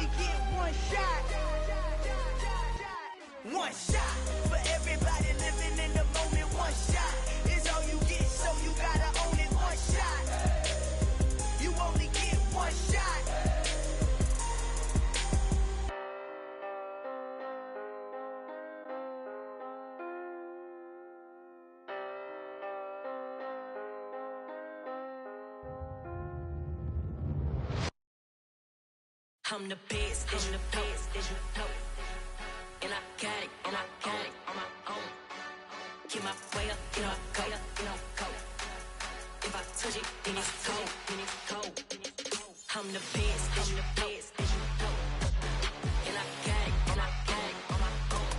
only get one shot. One shot for everybody living in the moment. One shot is all you get, so you gotta own it. One shot. You only get one shot. I'm the best, I'm the best, and I got it, and I got it on my own. Get my way up, you know I go, you know I go. If I touch it, then it's cold, then it's cold. I'm the best, I'm the best, and I got it, and I got it on my own.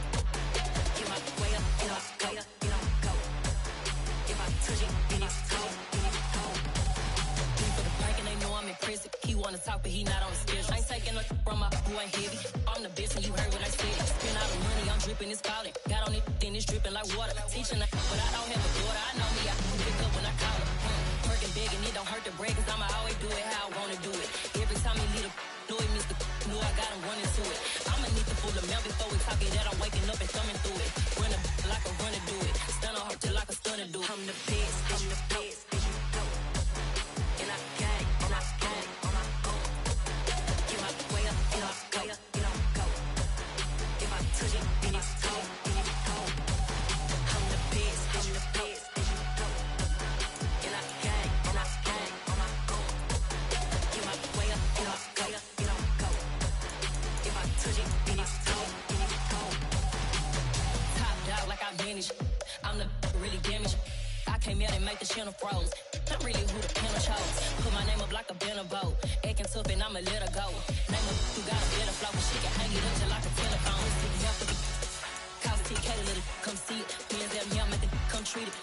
Get my way up, you know I go, you know I go. If I touch it, then it's cold, then it's cold. For the prank and they know I'm in prison. He wanna talk, but he not on the schedule. I ain't taking no from my boy heavy. I'm the best, and you heard what I said. Spend all the money, I'm dripping, it's falling. Got on it, then it's dripping like water. Teaching, but I don't have a daughter. I know me, I can pick up when I call her. Working big, and it don't hurt to break, cause I'ma always do it how I wanna do it. Every time he lead a know it, Mr. Know I got him running to it. I'ma need to full of milk before we talk it that I'm waking up and thumbing through it. Run a like a runner do it. Stun on her till like a stunner do it. I'm the best, I'm the best, and I got it, and I got it on my own. Get my way up, you know I go, you know I go. If I touch it, then it's cold, then it's cold. I'm the best, I'm the best, and I got it, and I got it on my own. Get my way up, you know I go, you know I go. If I touch it, then it's cold, then it's cold. Top dog like I manage. I'm the really damaged. I came out and make the channel froze. Not really who the panel chose. Put my name up like a banner boat. Acting tough and I'ma let her go. Name up who got a better flow, but she can hang it up just like a telephone. Cause TK to let it come see it. Hands at me, I make it come treat it.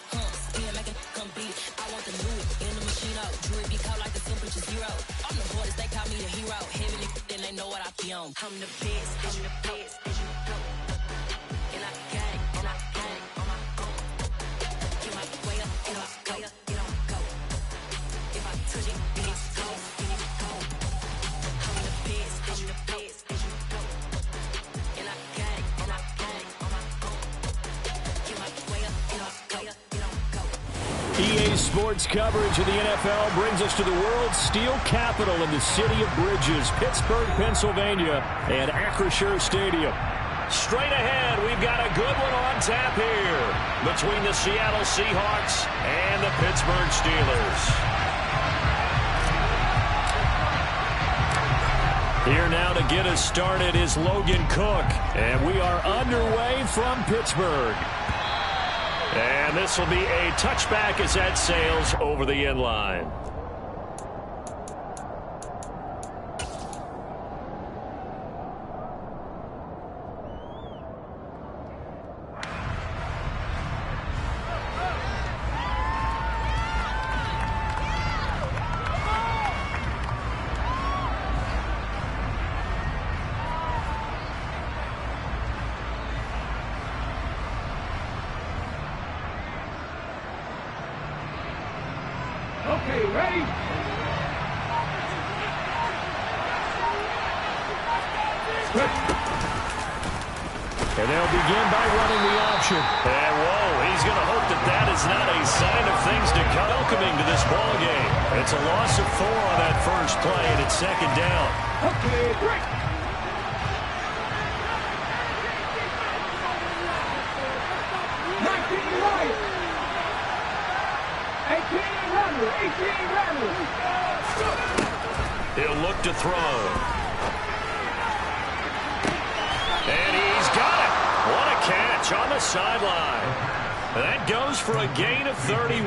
Spin, make it come beat it. I want the new in the machine out. Jewelry be caught like the temperature zero. I'm the hardest, they call me the hero. Heavenly, then they know what I be on. I'm the best, I'm the best, and I got it, and I got it on my own. Get my way up, you know I go, you know I go. If I touch it, then it's cold, then it's cold. I'm the best, I'm the best, and I got it, and I got it on my own. Get my way up, you know I go, you know I go. EA Sports coverage of the NFL brings us to the world's steel capital in the city of Bridges, Pittsburgh, Pennsylvania, and Acrisure Stadium. Straight ahead, we've got a good one on tap here between the Seattle Seahawks and the Pittsburgh Steelers. Here now to get us started is Logan Cook, and we are underway from Pittsburgh. And this will be a touchback as that sails over the end line. Okay, ready? And they'll begin by running the option. And whoa, he's going to hope that that is not a sign of things to come. Welcoming to this ball game. It's a loss of 4 on that first play, and it's second down. Okay, great. He'll look to throw. And he's got it. What a catch on the sideline. That goes for a gain of 31.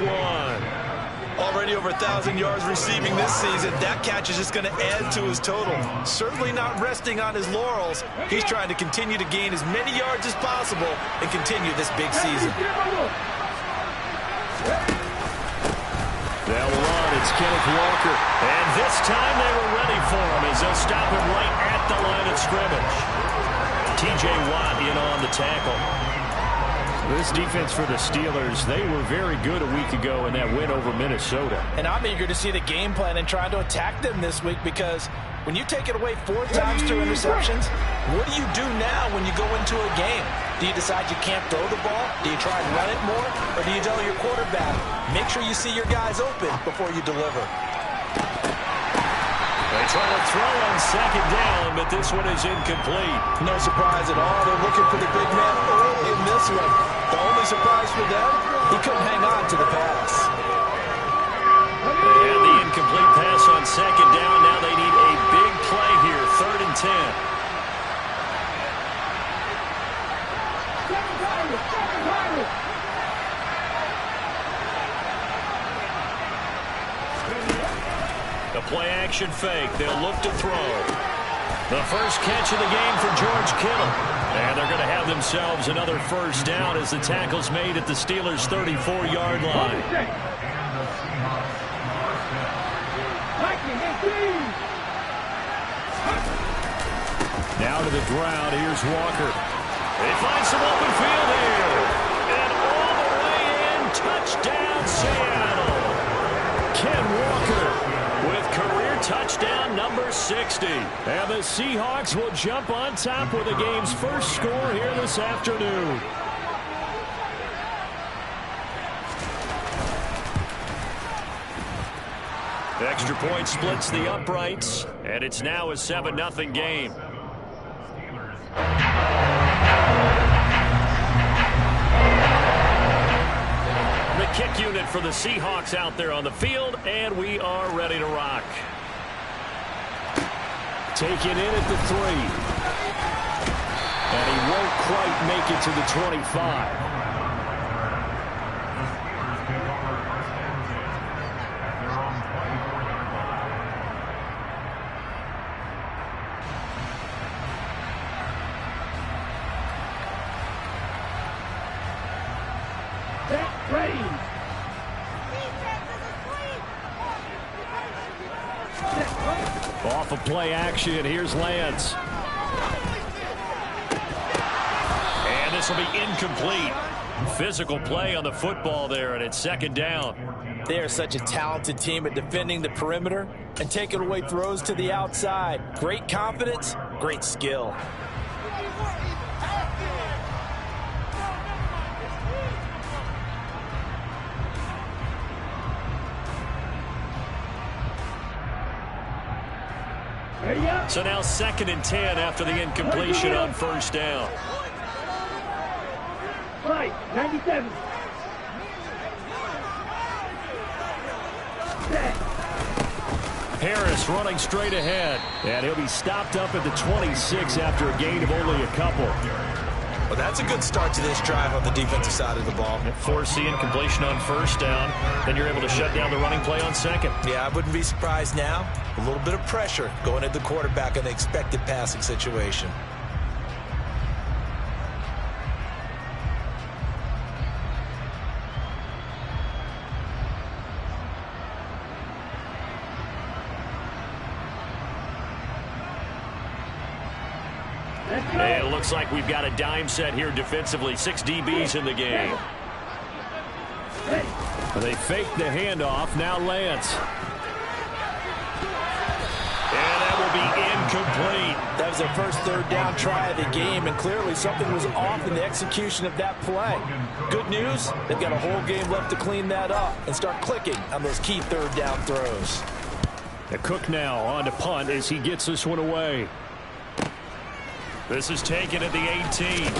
Already over 1,000 yards receiving this season. That catch is just going to add to his total. Certainly not resting on his laurels. He's trying to continue to gain as many yards as possible and continue this big season. They'll run. It's Kenneth Walker. And this time they were ready for him as they'll stop him right at the line of scrimmage. T.J. Watt in on the tackle. This defense for the Steelers, they were very good a week ago in that win over Minnesota. And I'm eager to see the game plan and try to attack them this week, because when you take it away 4 times through interceptions, what do you do now when you go into a game? Do you decide you can't throw the ball? Do you try and run it more? Or do you tell your quarterback, make sure you see your guys open before you deliver? They try to throw on second down, but this one is incomplete. No surprise at all. They're looking for the big man early in this one. The only surprise for them, he couldn't hang on to the pass. They had the incomplete pass on second down. Now they need a big play here, 3rd and 10. The play-action fake. They'll look to throw. The first catch of the game for George Kittle. And they're going to have themselves another first down as the tackle's made at the Steelers' 34-yard line. Now to the ground. Here's Walker. They find some open field here. And all the way in. Touchdown, Seattle. Ken Walker with career touchdown number 60. And the Seahawks will jump on top with the game's first score here this afternoon. The extra point splits the uprights, and it's now a 7-0 game. The kick unit for the Seahawks out there on the field, and we are ready to rock. Taken in at the 3. And he won't quite make it to the 25. Off of play action, here's Lance. And this will be incomplete. Physical play on the football there, and it's 2nd down. They are such a talented team at defending the perimeter and taking away throws to the outside. Great confidence, great skill. So now 2nd and 10 after the incompletion on first down. Right, 97. Harris running straight ahead. And he'll be stopped up at the 26 after a gain of only a couple. Well, that's a good start to this drive on the defensive side of the ball. Force the incompletion on first down. Then you're able to shut down the running play on second. Yeah, I wouldn't be surprised now. A little bit of pressure going at the quarterback in the expected passing situation. It looks like we've got a dime set here defensively. 6 DBs in the game. They fake the handoff. Now Lance. And that will be incomplete. That was their first 3rd down try of the game, and clearly something was off in the execution of that play. Good news, they've got a whole game left to clean that up and start clicking on those key 3rd down throws. The Cook now on to punt as he gets this one away. This is taken at the 18.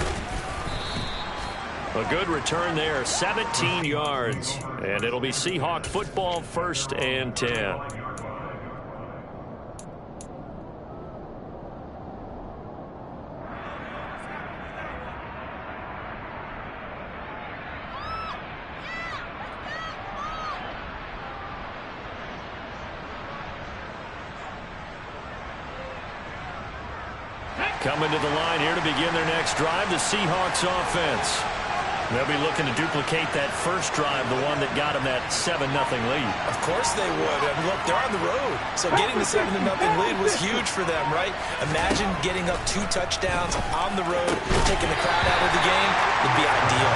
A good return there, 17 yards. And it'll be Seahawk football, 1st and 10. Coming to the line here to begin their next drive, the Seahawks offense. They'll be looking to duplicate that first drive, the one that got them that 7-0 lead. Of course they would. I mean, look, they're on the road. So getting the 7-0 lead was huge for them, right? Imagine getting up 2 touchdowns on the road, taking the crowd out of the game. It'd be ideal.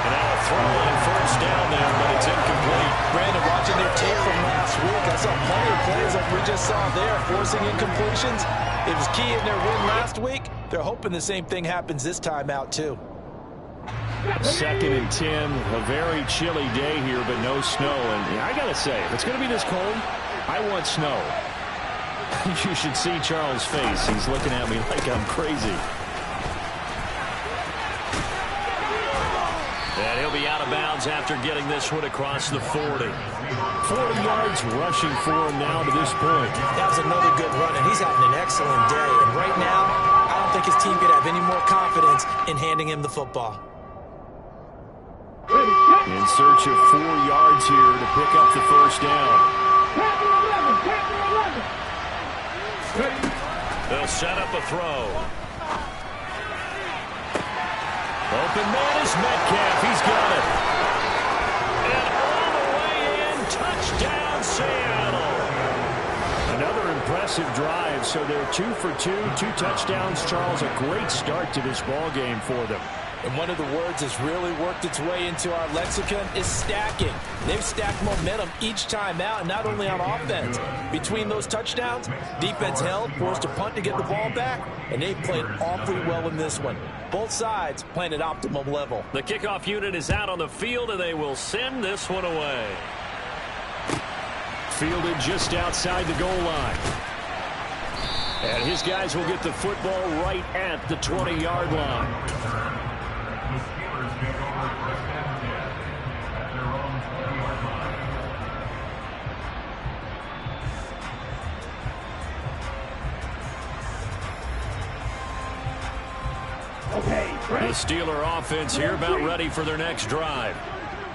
And now a throw on first down there, but it's incomplete. Brandon, watching their tape from last week, I saw plenty of plays like we just saw there, forcing incompletions. It was key in their win last week. They're hoping the same thing happens this time out, too. 2nd and 10, a very chilly day here, but no snow. And I got to say, if it's going to be this cold, I want snow. You should see Charles' face. He's looking at me like I'm crazy. And he'll be out of bounds after getting this one across the 40. 40 yards rushing for him now to this point. That was another good run, and he's having an excellent day. And right now, I don't think his team could have any more confidence in handing him the football. In search of 4 yards here to pick up the first down. They'll set up a throw. Open man is Metcalf. He's got it. And all the way in, touchdown Seattle. Another impressive drive. So they're 2 for 2, 2 touchdowns. Charles, a great start to this ball game for them. And one of the words that's really worked its way into our lexicon is stacking. They've stacked momentum each time out, and not only on offense. Between those touchdowns, defense held, forced a punt to get the ball back, and they've played awfully well in this one. Both sides playing at optimum level. The kickoff unit is out on the field, and they will send this one away. Fielded just outside the goal line. And his guys will get the football right at the 20-yard line. The Steeler offense here about ready for their next drive.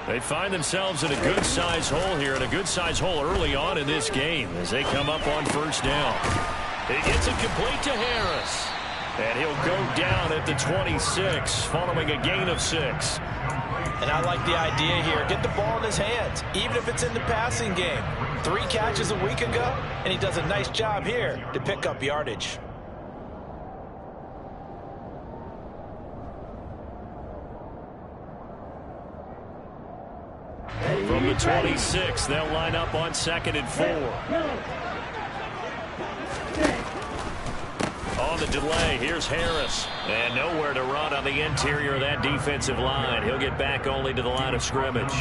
They find themselves in a good-sized hole here, and a good-sized hole early on in this game as they come up on first down. It gets it complete to Harris. And he'll go down at the 26, following a gain of 6. And I like the idea here. Get the ball in his hands, even if it's in the passing game. 3 catches a week ago, and he does a nice job here to pick up yardage. From the 26, they'll line up on 2nd and 4. On the delay, here's Harris. And nowhere to run on the interior of that defensive line. He'll get back only to the line of scrimmage.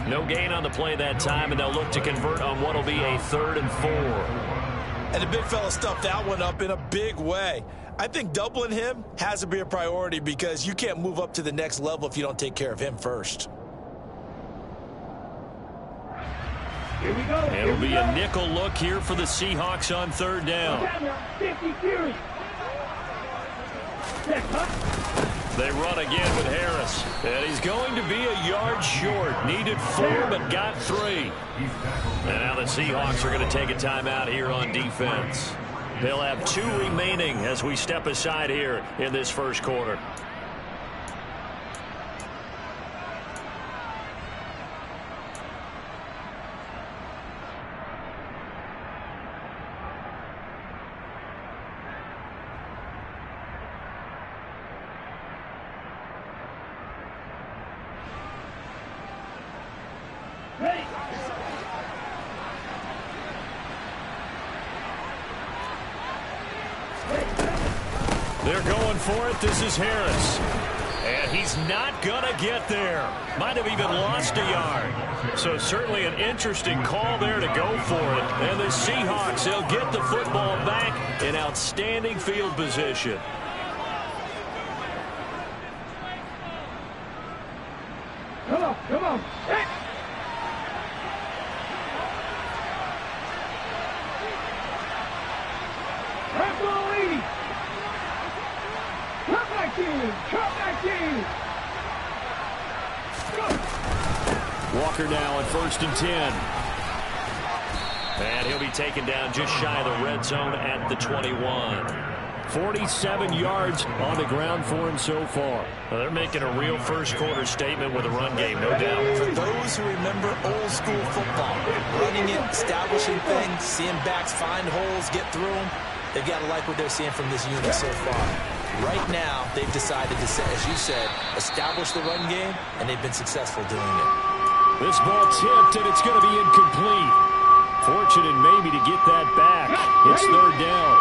No gain on the play that time, and they'll look to convert on what will be a 3rd and 4. And the big fella stuffed that one up in a big way. I think doubling him has to be a priority because you can't move up to the next level if you don't take care of him first. Here we go. It'll be a nickel look here for the Seahawks on 3rd down. They run again with Harris. And he's going to be a yard short. Needed 4, but got 3. And now the Seahawks are going to take a timeout here on defense. They'll have 2 remaining as we step aside here in this first quarter. They're going for it. This is Harris. And he's not going to get there. Might have even lost a yard. So certainly an interesting call there to go for it. And the Seahawks, they'll get the football back in outstanding field position. Come on, come on. Hey. Walker now on 1st and 10. And he'll be taken down just shy of the red zone at the 21. 47 yards on the ground for him so far. Well, they're making a real first-quarter statement with a run game, no doubt. For those who remember old-school football, running it, establishing things, seeing backs find holes, get through them, they've got to like what they're seeing from this unit so far. Right now, they've decided to, as you said, establish the run game, and they've been successful doing it. This ball tipped, and it's going to be incomplete. Fortunate maybe to get that back. It's third down.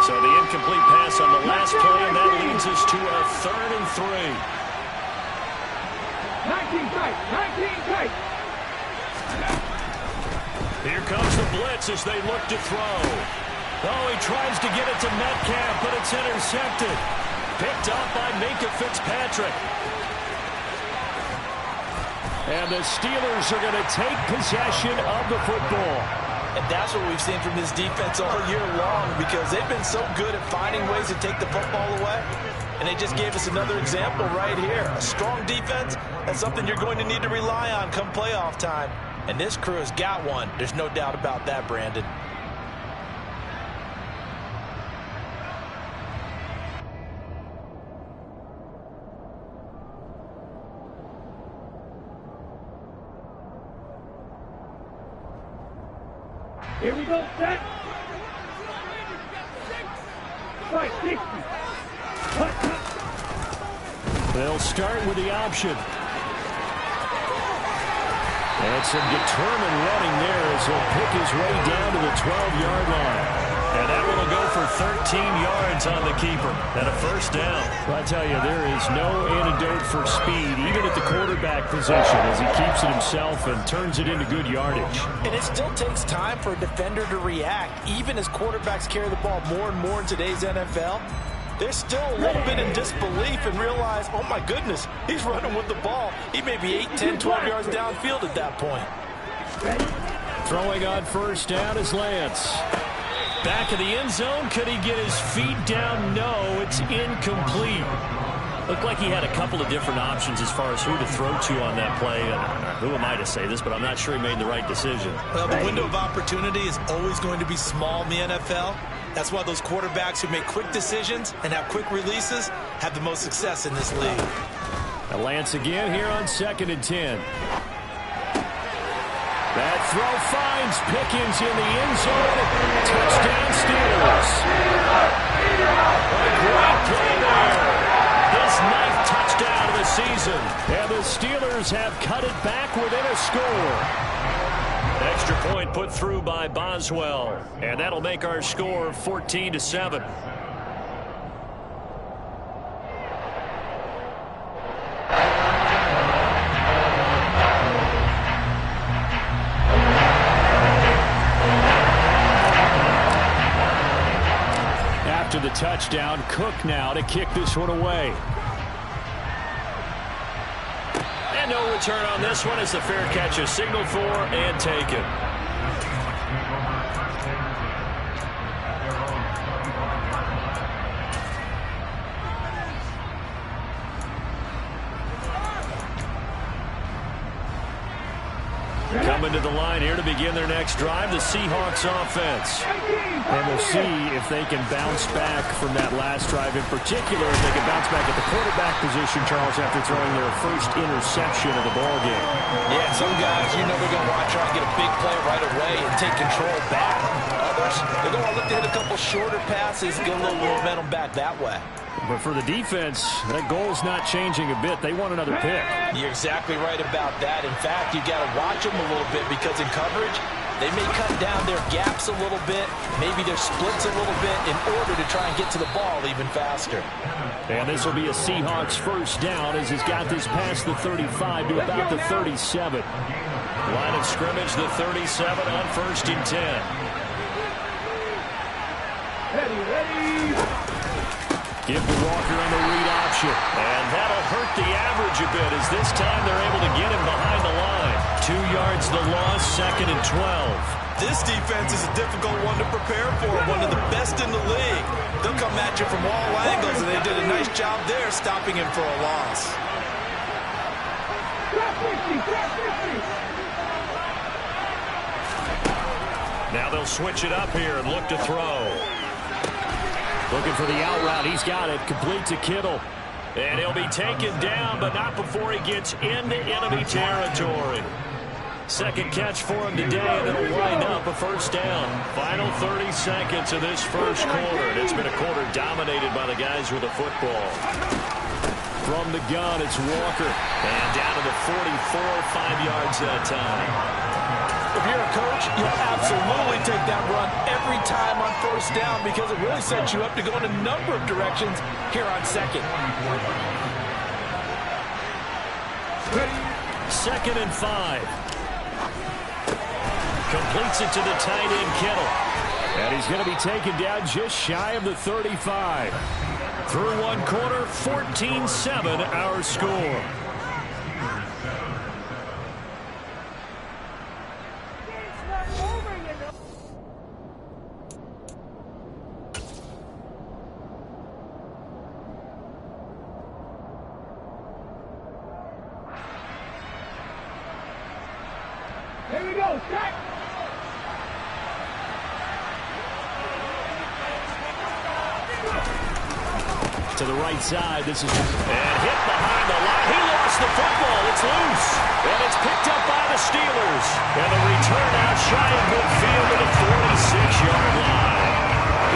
So the incomplete pass on the last play, and that leads us to a 3rd and 3. 19 tight, 19 tight. Here comes the blitz as they look to throw. Oh, he tries to get it to Metcalf, but it's intercepted. Picked up by Minkah Fitzpatrick. And the Steelers are going to take possession of the football. And that's what we've seen from this defense all year long, because they've been so good at finding ways to take the football away. And they just gave us another example right here. A strong defense, that's something you're going to need to rely on come playoff time. And this crew has got one. There's no doubt about that, Brandon. Here we go, set. Right, 60. Cut, cut. They'll start with the option. And some determined running there as he'll pick his way down to the 12-yard line. And that one will go for 13 yards on the keeper and a first down. Well, I tell you, there is no antidote for speed, even at the quarterback position, as he keeps it himself and turns it into good yardage. And it still takes time for a defender to react, even as quarterbacks carry the ball more and more in today's NFL. They're still a little bit in disbelief and realize, oh my goodness, he's running with the ball. He may be 8, 10, 12 yards downfield at that point. Throwing on first down is Lance. Back of the end zone. Could he get his feet down? No, it's incomplete. Looked like he had a couple of different options as far as who to throw to on that play. Who am I to say this, but I'm not sure he made the right decision. Well, the window of opportunity is always going to be small in the NFL. That's why those quarterbacks who make quick decisions and have quick releases have the most success in this league. Now Lance again here on 2nd and 10. That throw finds Pickens in the end zone. Touchdown Steelers. A great play there. His 9th touchdown of the season. And the Steelers have cut it back within a score. Extra point put through by Boswell. And that'll make our score 14-7. After the touchdown, Cook now to kick this one away. And no return on this one as the fair catch is signaled for and taken. Coming to the line here to begin their next drive, the Seahawks offense. And we'll see if they can bounce back from that last drive in particular, if they can bounce back at the quarterback position, Charles, after throwing their first interception of the ballgame. Yeah, some guys, you know they're going to want to try and get a big play right away and take control back. Others, they're going to look to hit a couple shorter passes and get a little momentum back that way. But for the defense, that goal's not changing a bit. They want another pick. You're exactly right about that. In fact, you got to watch them a little bit because in coverage, they may cut down their gaps a little bit, maybe their splits a little bit in order to try and get to the ball even faster. And this will be a Seahawks first down as he's got this past the 35 to about the 37. Line of scrimmage, the 37 on 1st and 10. Ready. Give to Walker on the read option. And that'll hurt the average a bit as this time they're able to get him behind the line. 2 yards the loss, 2nd and 12. This defense is a difficult one to prepare for, one of the best in the league. They'll come at you from all angles, and they did a nice job there stopping him for a loss. Now they'll switch it up here and look to throw. Looking for the out route. He's got it. Complete to Kittle. And he'll be taken down, but not before he gets into enemy territory. Second catch for him today, and it'll wind up a first down. Final 30 seconds of this first quarter. And it's been a quarter dominated by the guys with the football. From the gun, it's Walker. And down to the 44, 5 yards that time. If you're a coach, you'll absolutely take that run every time on first down because it really sets you up to go in a number of directions here on second. Second and 5. Completes it to the tight end, Kittle. And he's going to be taken down just shy of the 35. Through one quarter, 14-7 our score. Here we go, set. To the right side, this is... And hit behind the line. He lost the football. It's loose. And it's picked up by the Steelers. And the return out shy of midfield to the 46-yard line.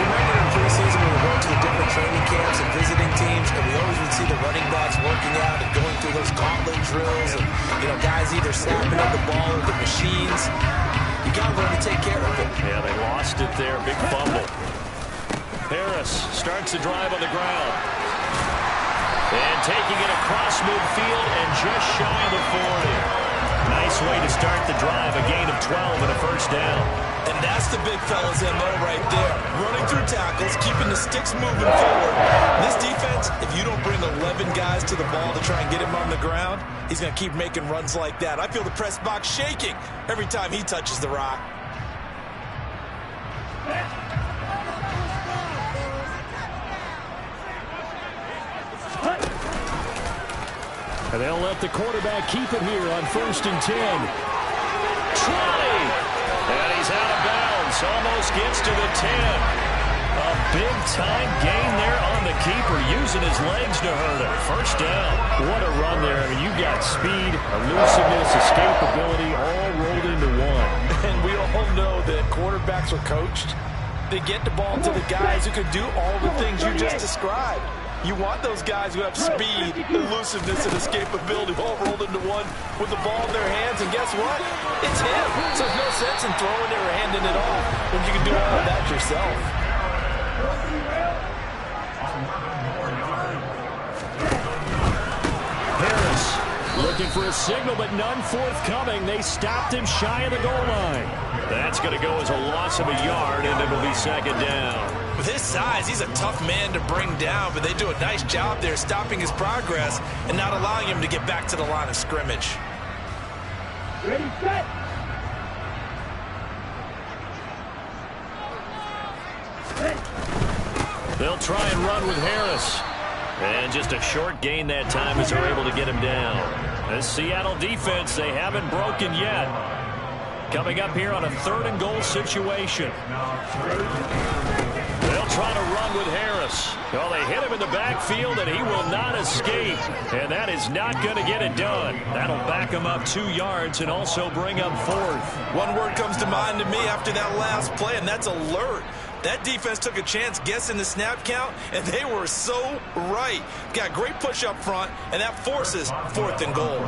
Remember in preseason when we went to the different training camps and visiting teams, and we always would see the running backs working out and going through those gauntlet drills, and guys either snapping up the ball or the machines. You got to learn to take care of it. Yeah, they lost it there. Big fumble. Harris starts the drive on the ground. And taking it across midfield and just shy of the 40. Nice way to start the drive. A gain of 12 and a first down. And that's the big fella's MO right there. Running through tackles, keeping the sticks moving forward. This defense, if you don't bring 11 guys to the ball to try and get him on the ground, he's going to keep making runs like that. I feel the press box shaking every time he touches the rock. And they'll let the quarterback keep it here on 1st and 10. 20! And he's out of bounds. Almost gets to the 10. A big-time gain there on the keeper, using his legs to hurt him. First down. What a run there. I mean, you got speed, elusiveness, escapability, all rolled into one. And we all know that quarterbacks are coached. They get the ball to the guys who can do all the things you just described. You want those guys who have speed, elusiveness, and escapability all rolled into one with the ball in their hands. And guess what? It's him. So there's no sense in throwing it or handing it off when you can do all of that yourself. Harris looking for a signal, but none forthcoming. They stopped him shy of the goal line. That's going to go as a loss of a yard, and it'll be second down. With his size, he's a tough man to bring down, but they do a nice job there stopping his progress and not allowing him to get back to the line of scrimmage. Ready, set. They'll try and run with Harris. And just a short gain that time as they're able to get him down. This Seattle defense, they haven't broken yet. Coming up here on a 3rd and goal situation. They'll try to run with Harris. Well, they hit him in the backfield, and he will not escape. And that is not going to get it done. That'll back him up 2 yards and also bring up 4th. One word comes to mind to me after that last play, and that's alert. That defense took a chance guessing the snap count, and they were so right. Got great push up front, and that forces 4th and goal.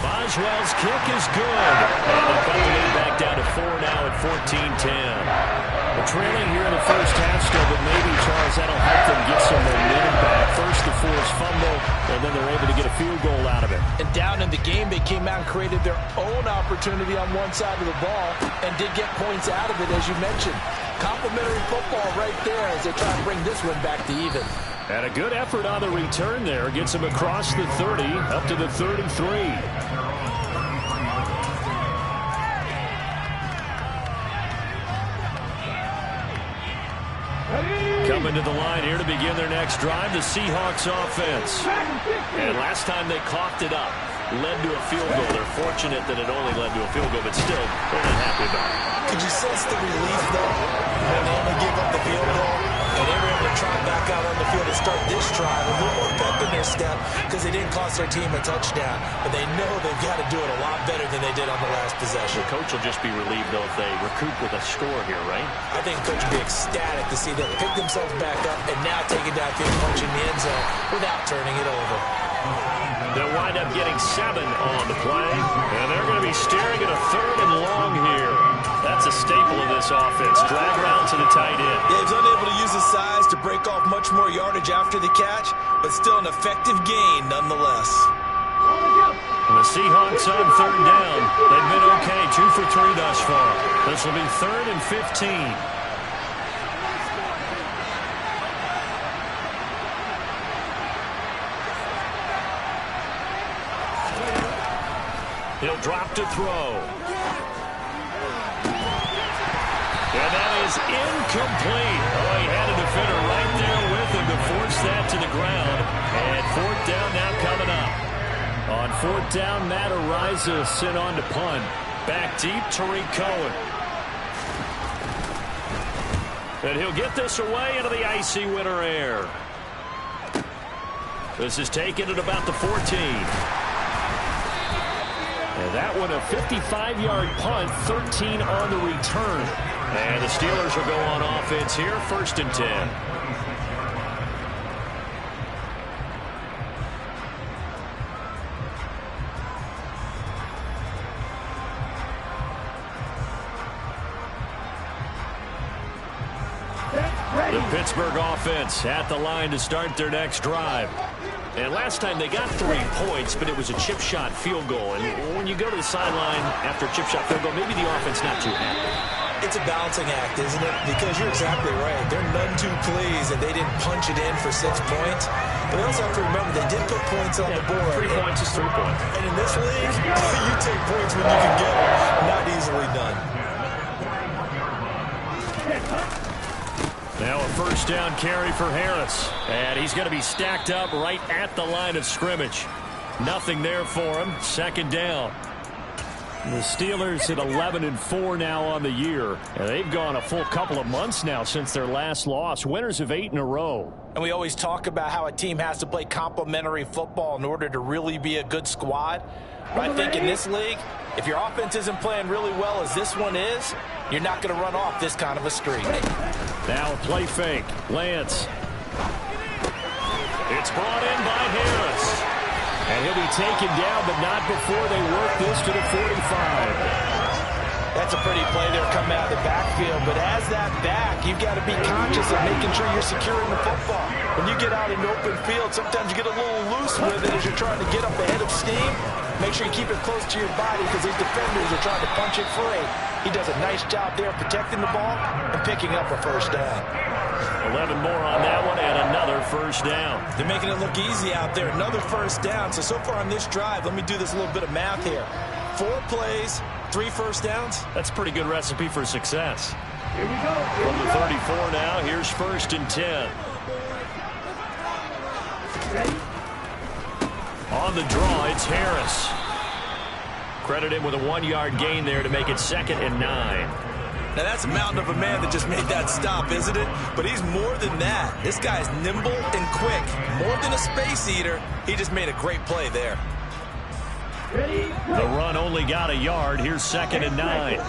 Boswell's kick is good. And they cut the lead back down to 4 now at 14-10. We're trailing here in the first half still, but maybe, Charles, that'll help them get some momentum back. First the forced fumble, and then they're able to get a field goal out of it. And down in the game, they came out and created their own opportunity on one side of the ball and did get points out of it, as you mentioned. Complimentary football right there as they try to bring this one back to even. And a good effort on the return there. Gets him across the 30, up to the 33. Coming to the line here to begin their next drive, the Seahawks offense. And last time they coughed it up. led to a field goal. They're fortunate that it only led to a field goal, but still, they're not happy about it. Could you sense the relief, though, when they only gave up the field goal? And they were able to trot back out on the field and start this drive with a little more pep in their step because they didn't cost their team a touchdown. But they know they've got to do it a lot better than they did on the last possession. The coach will just be relieved, though, if they recoup with a score here, right? I think the coach will be ecstatic to see them pick themselves back up and now take it downfield, punch in the end zone without turning it over. They'll wind up getting 7 on the play, and they're going to be staring at a 3rd and long here. That's a staple of this offense. Drag around to the tight end. Yeah, he's unable to use his size to break off much more yardage after the catch, but still an effective gain nonetheless. And the Seahawks on 3rd down. They've been okay, 2 for 3 thus far. This will be 3rd and 15. He'll drop to throw. And that is incomplete. Oh, he had a defender right there with him to force that to the ground. And 4th down now coming up. On 4th down, Matt Araiza sent on to punt. Back deep, Tariq Cohen. And he'll get this away into the icy winter air. This is taken at about the 14. And that one a 55-yard punt, 13 on the return. And the Steelers will go on offense here, 1st and 10. The Pittsburgh offense at the line to start their next drive. And last time they got 3 points, but it was a chip shot field goal. And when you go to the sideline after a chip shot field goal, maybe the offense not too happy. It's a balancing act, isn't it? Because you're exactly right. They're none too pleased that they didn't punch it in for 6 points. But they also have to remember they did put points on the board. 3 points is 3 points. And in this league, you take points when you can get them. Not easily done. Now a 1st down carry for Harris. And he's going to be stacked up right at the line of scrimmage. Nothing there for him. 2nd down. The Steelers at 11-4 now on the year. And they've gone a full couple of months now since their last loss. Winners of 8 in a row. And we always talk about how a team has to play complementary football in order to really be a good squad. But I think in this league, if your offense isn't playing really well as this one is, you're not going to run off this kind of a streak. Now a play fake. Lance. It's brought in by Harris. And he'll be taken down, but not before they work this to the 45. That's a pretty play there coming out of the backfield. But as that back, you've got to be conscious of making sure you're securing the football. When you get out in open field, sometimes you get a little loose with it as you're trying to get up ahead of steam. Make sure you keep it close to your body because these defenders are trying to punch it free. He does a nice job there protecting the ball and picking up a 1st down. 11 more on that one and another 1st down. They're making it look easy out there. Another 1st down. So far on this drive, let me do this little bit of math here. 4 plays, 3 1st downs. That's a pretty good recipe for success. Here we go. From the 34 now, here's 1st and 10. Ready? On the draw, it's Harris. Credit him with a 1-yard gain there to make it 2nd and 9. Now, that's a mountain of a man that just made that stop, isn't it? But he's more than that. This guy's nimble and quick. More than a space eater, he just made a great play there. Ready? The run only got a yard. Here's 2nd and 9.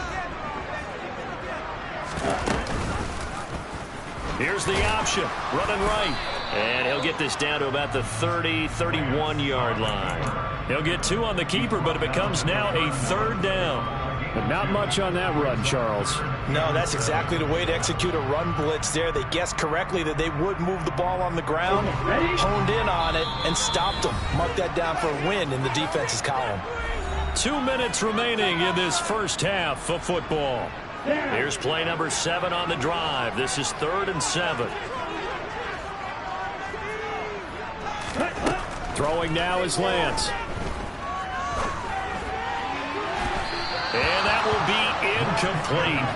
Here's the option. Running right. And he'll get this down to about the 30, 31-yard line. He'll get 2 on the keeper, but it becomes now a 3rd down. But not much on that run, Charles. No, that's exactly the way to execute a run blitz there. They guessed correctly that they would move the ball on the ground, honed in on it, and stopped them. Mark that down for a win in the defense's column. 2 minutes remaining in this 1st half of football. Here's play number 7 on the drive. This is 3rd and 7. Throwing now is Lance. And that will be incomplete.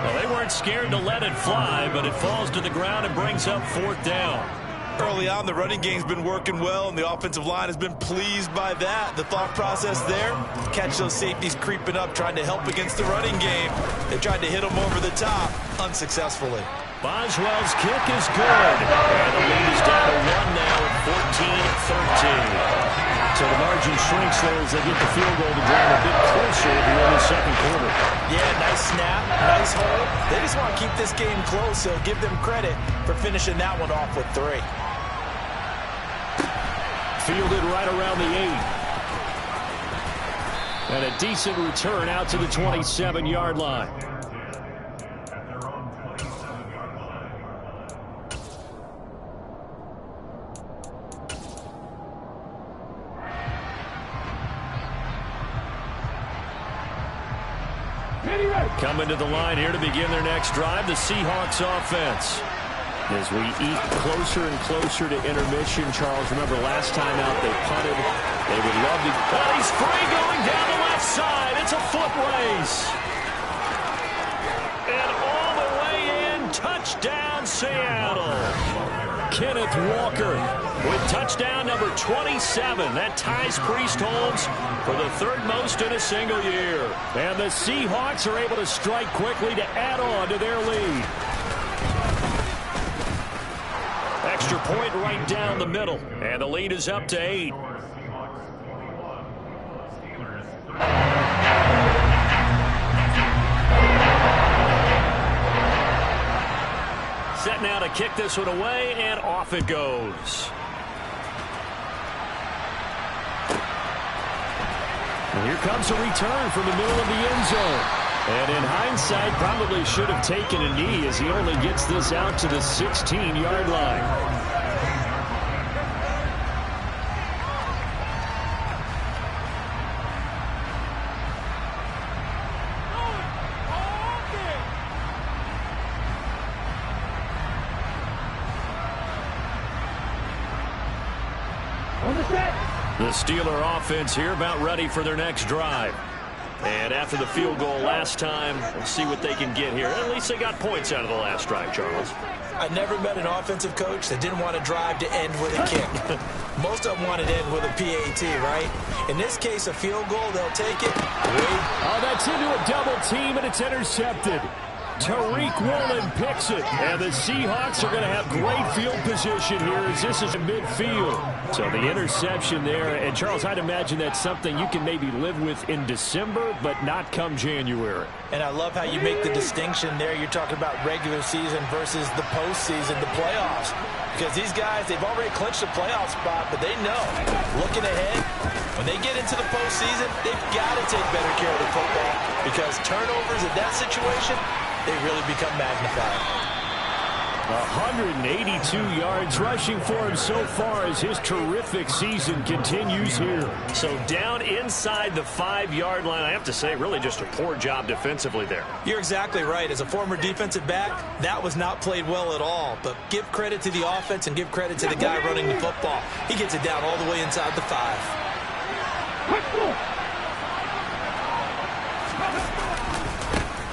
Well, they weren't scared to let it fly, but it falls to the ground and brings up 4th down. Early on, the running game's been working well, and the offensive line has been pleased by that. The thought process there, catch those safeties creeping up, trying to help against the running game. They tried to hit them over the top, unsuccessfully. Boswell's kick is good. And the lead is down to 1 now at 14-13. So the margin shrinks there as they get the field goal to drive a bit closer here in the second quarter. Yeah, nice snap, nice hold. They just want to keep this game close, so give them credit for finishing that one off with 3. Fielded right around the 8. And a decent return out to the 27-yard line. Coming to the line here to begin their next drive, the Seahawks offense. As we eat closer and closer to intermission, Charles, remember last time out they punted. They would love to. Oh, he's free going down the left side. It's a foot race. And all the way in, touchdown Seattle. Kenneth Walker with touchdown number 27. That ties Priest Holmes for the 3rd most in a single year. And the Seahawks are able to strike quickly to add on to their lead. Extra point right down the middle. And the lead is up to 8. Set now to kick this one away, and off it goes. And here comes a return from the middle of the end zone. And in hindsight, probably should have taken a knee as he only gets this out to the 16-yard line. The Steeler offense here about ready for their next drive. And after the field goal last time, we'll see what they can get here. At least they got points out of the last drive, Charles. I never met an offensive coach that didn't want to drive to end with a kick. Most of them wanted to end with a PAT, right? In this case, a field goal, they'll take it. Oh, that's into a double team, and it's intercepted. Tariq Woolen picks it, and the Seahawks are going to have great field position here as this is in midfield. So the interception there, and Charles, I'd imagine that's something you can maybe live with in December, but not come January. And I love how you make the distinction there. You're talking about regular season versus the postseason, the playoffs. Because these guys, they've already clinched a playoff spot, but they know, looking ahead, when they get into the postseason, they've got to take better care of the football because turnovers in that situation, they really become magnified. 182 yards rushing for him so far as his terrific season continues here. So down inside the 5-yard line, I have to say, really just a poor job defensively there. You're exactly right. As a former defensive back, that was not played well at all. But give credit to the offense and give credit to the guy running the football. He gets it down all the way inside the 5.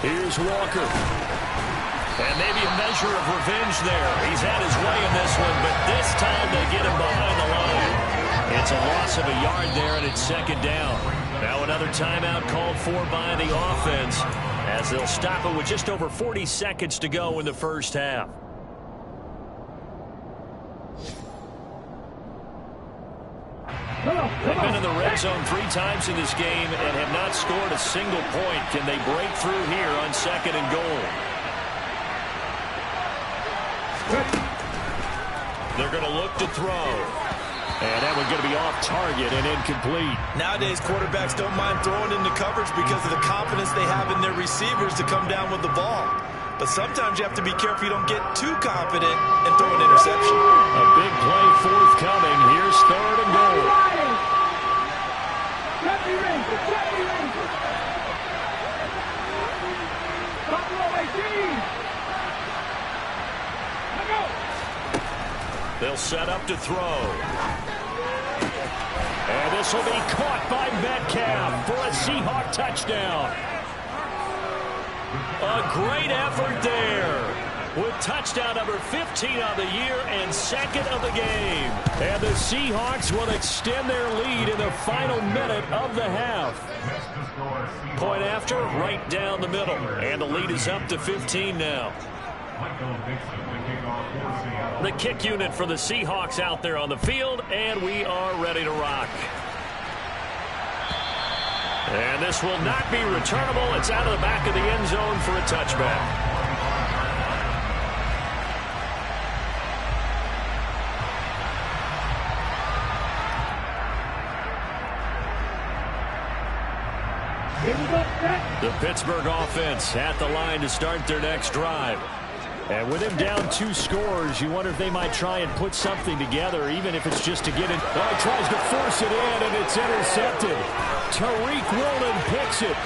Here's Walker. And maybe a measure of revenge there. He's had his way in this one, but this time they get him behind the line. It's a loss of a yard there, and it's 2nd down. Now another timeout called for by the offense as they'll stop it with just over 40 seconds to go in the first half. They've been in the red zone 3 times in this game and have not scored a single point. Can they break through here on 2nd and goal? They're going to look to throw. And that one's going to be off target and incomplete. Nowadays, quarterbacks don't mind throwing into coverage because of the confidence they have in their receivers to come down with the ball. But sometimes you have to be careful you don't get too confident and throw an interception. A big play forthcoming. Here's 3rd and goal. They'll set up to throw. And this will be caught by Metcalf for a Seahawk touchdown. A great effort there. with touchdown number 15 on the year and second of the game. And the Seahawks will extend their lead in the final minute of the half. Point after, right down the middle. And the lead is up to 15 now. The kick unit for the Seahawks out there on the field, and we are ready to rock. And this will not be returnable. It's out of the back of the end zone for a touchback. The Pittsburgh offense at the line to start their next drive. And with him down 2 scores, you wonder if they might try and put something together, even if it's just to get it. Oh, he tries to force it in, and it's intercepted. Tariq Woolen picks it.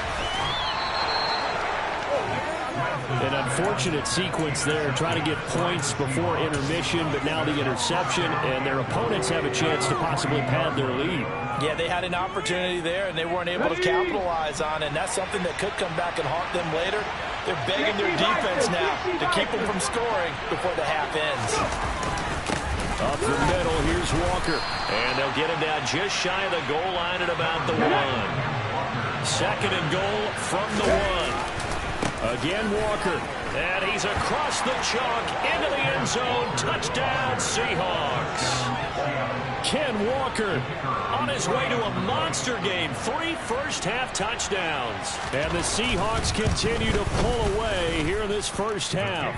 An unfortunate sequence there, trying to get points before intermission, but now the interception, and their opponents have a chance to possibly pad their lead. Yeah, they had an opportunity there, and they weren't able to capitalize on it, and that's something that could come back and haunt them later. They're begging their defense now to keep them from scoring before the half ends. Up the middle, here's Walker. And they'll get him down just shy of the goal line at about the 1. Second and goal from the 1. Again, Walker. And he's across the chalk into the end zone. Touchdown, Seahawks. Ken Walker on his way to a monster game. 3 first-half touchdowns. And the Seahawks continue to pull away here in this first half.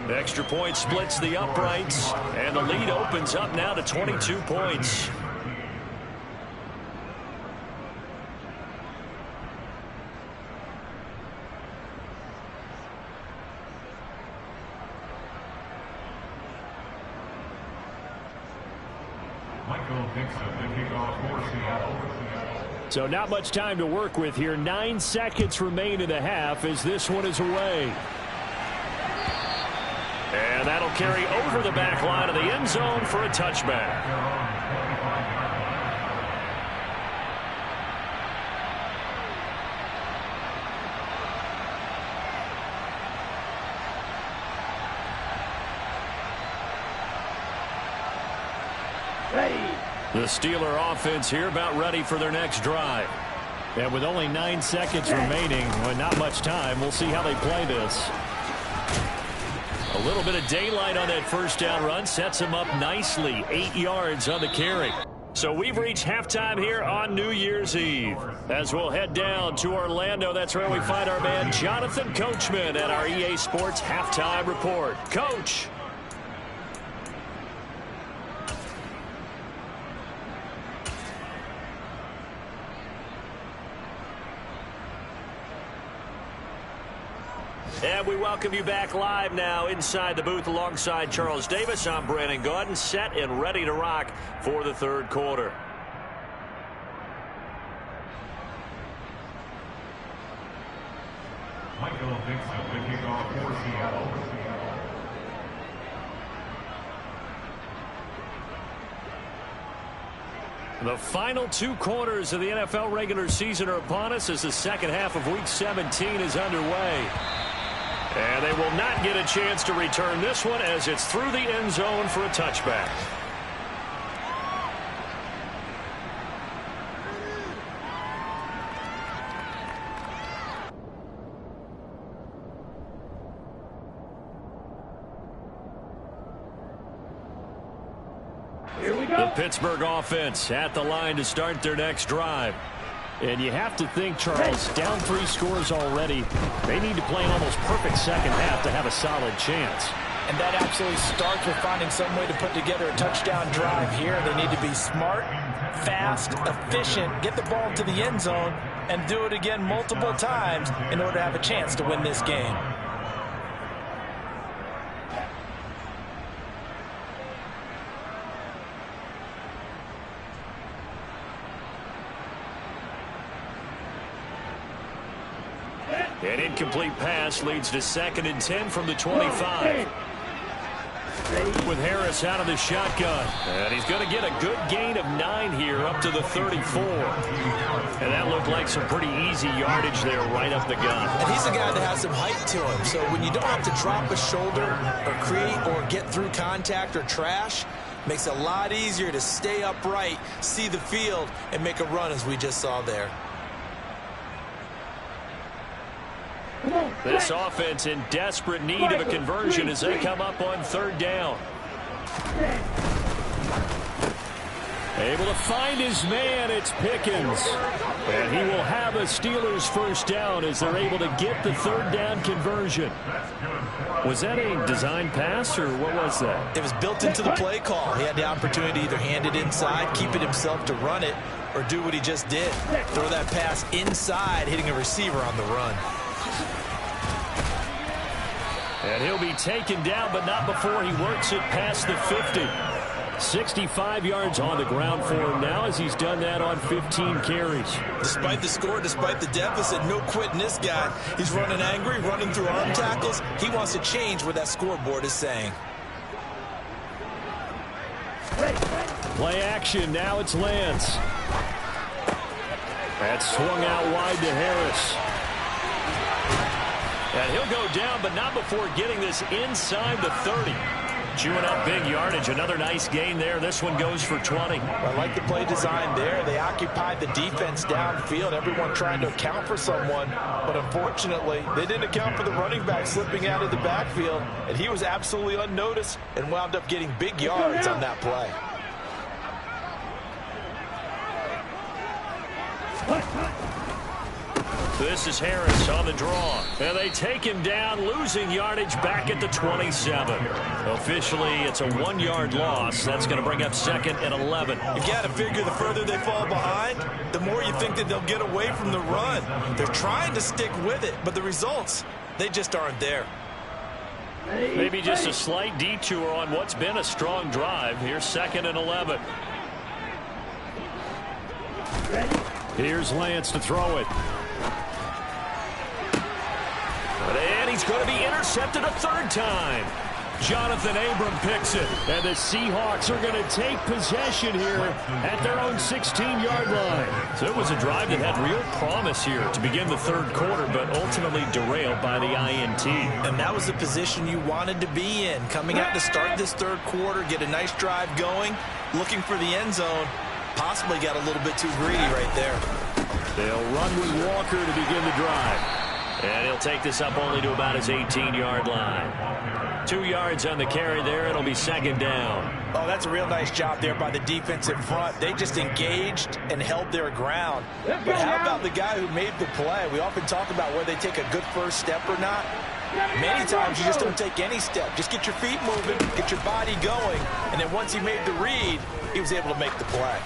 Extra point splits the uprights, and the lead opens up now to 22 points. So not much time to work with here. 9 seconds remain in the half as this one is away. And that'll carry over the back line of the end zone for a touchback. The Steeler offense here about ready for their next drive. And with only 9 seconds remaining, well, not much time, we'll see how they play this. A little bit of daylight on that first down run sets him up nicely. 8 yards on the carry. So we've reached halftime here on New Year's Eve. As we'll head down to Orlando, that's where we find our man Jonathan Coachman at our EA Sports Halftime Report. Coach. And we welcome you back live now inside the booth alongside Charles Davis. I'm Brandon Gaudin, set and ready to rock for the third quarter. Michael Dixon, the kickoff for Seattle. The final 2 quarters of the NFL regular season are upon us as the second half of Week 17 is underway. And they will not get a chance to return this one as it's through the end zone for a touchback. Here we go. The Pittsburgh offense at the line to start their next drive. And you have to think, Charles, down 3 scores already. They need to play an almost perfect second half to have a solid chance. And that absolutely starts with finding some way to put together a touchdown drive here. They need to be smart, fast, efficient, get the ball to the end zone, and do it again multiple times in order to have a chance to win this game. An incomplete pass leads to 2nd and 10 from the 25. With Harris out of the shotgun. And he's going to get a good gain of 9 here up to the 34. And that looked like some pretty easy yardage there right up the gut. And he's a guy that has some height to him. So when you don't have to drop a shoulder or create or get through contact or trash, makes it a lot easier to stay upright, see the field, and make a run as we just saw there. This offense in desperate need of a conversion as they come up on third down. Able to find his man, it's Pickens. And he will have a Steelers first down as they're able to get the third down conversion. Was that a design pass, or what was that? It was built into the play call. He had the opportunity to either hand it inside, keep it himself to run it, or do what he just did. Throw that pass inside, hitting a receiver on the run. And he'll be taken down, but not before he works it past the 50. 65 yards on the ground for him now as he's done that on 15 carries. Despite the score, despite the deficit, no quitting this guy. He's running angry, running through arm tackles. He wants to change what that scoreboard is saying. Play action, now it's Lance. That's swung out wide to Harris. And he'll go down, but not before getting this inside the 30. Chewing up big yardage. Another nice gain there. This one goes for 20. I like the play design there. They occupied the defense downfield. Everyone trying to account for someone. But unfortunately, they didn't account for the running back slipping out of the backfield. And he was absolutely unnoticed and wound up getting big yards on that play. This is Harris on the draw. And they take him down, losing yardage back at the 27. Officially, it's a 1-yard loss. That's going to bring up second and 11. You got to figure the further they fall behind, the more you think that they'll get away from the run. They're trying to stick with it, but the results, they just aren't there. Maybe just a slight detour on what's been a strong drive. Here's second and 11. Here's Lance to throw it. And he's going to be intercepted a third time. Jonathan Abram picks it. And the Seahawks are going to take possession here at their own 16-yard line. So it was a drive that had real promise here to begin the third quarter, but ultimately derailed by the INT. And that was the position you wanted to be in. Coming out to start this third quarter, get a nice drive going, looking for the end zone. Possibly got a little bit too greedy right there. They'll run with Walker to begin the drive. And he'll take this up only to about his 18-yard line. 2 yards on the carry there. It'll be second down. Oh, that's a real nice job there by the defense in front. They just engaged and held their ground. But how about the guy who made the play? We often talk about whether they take a good first step or not. Many times you just don't take any step. Just get your feet moving, get your body going, and then once he made the read, he was able to make the play.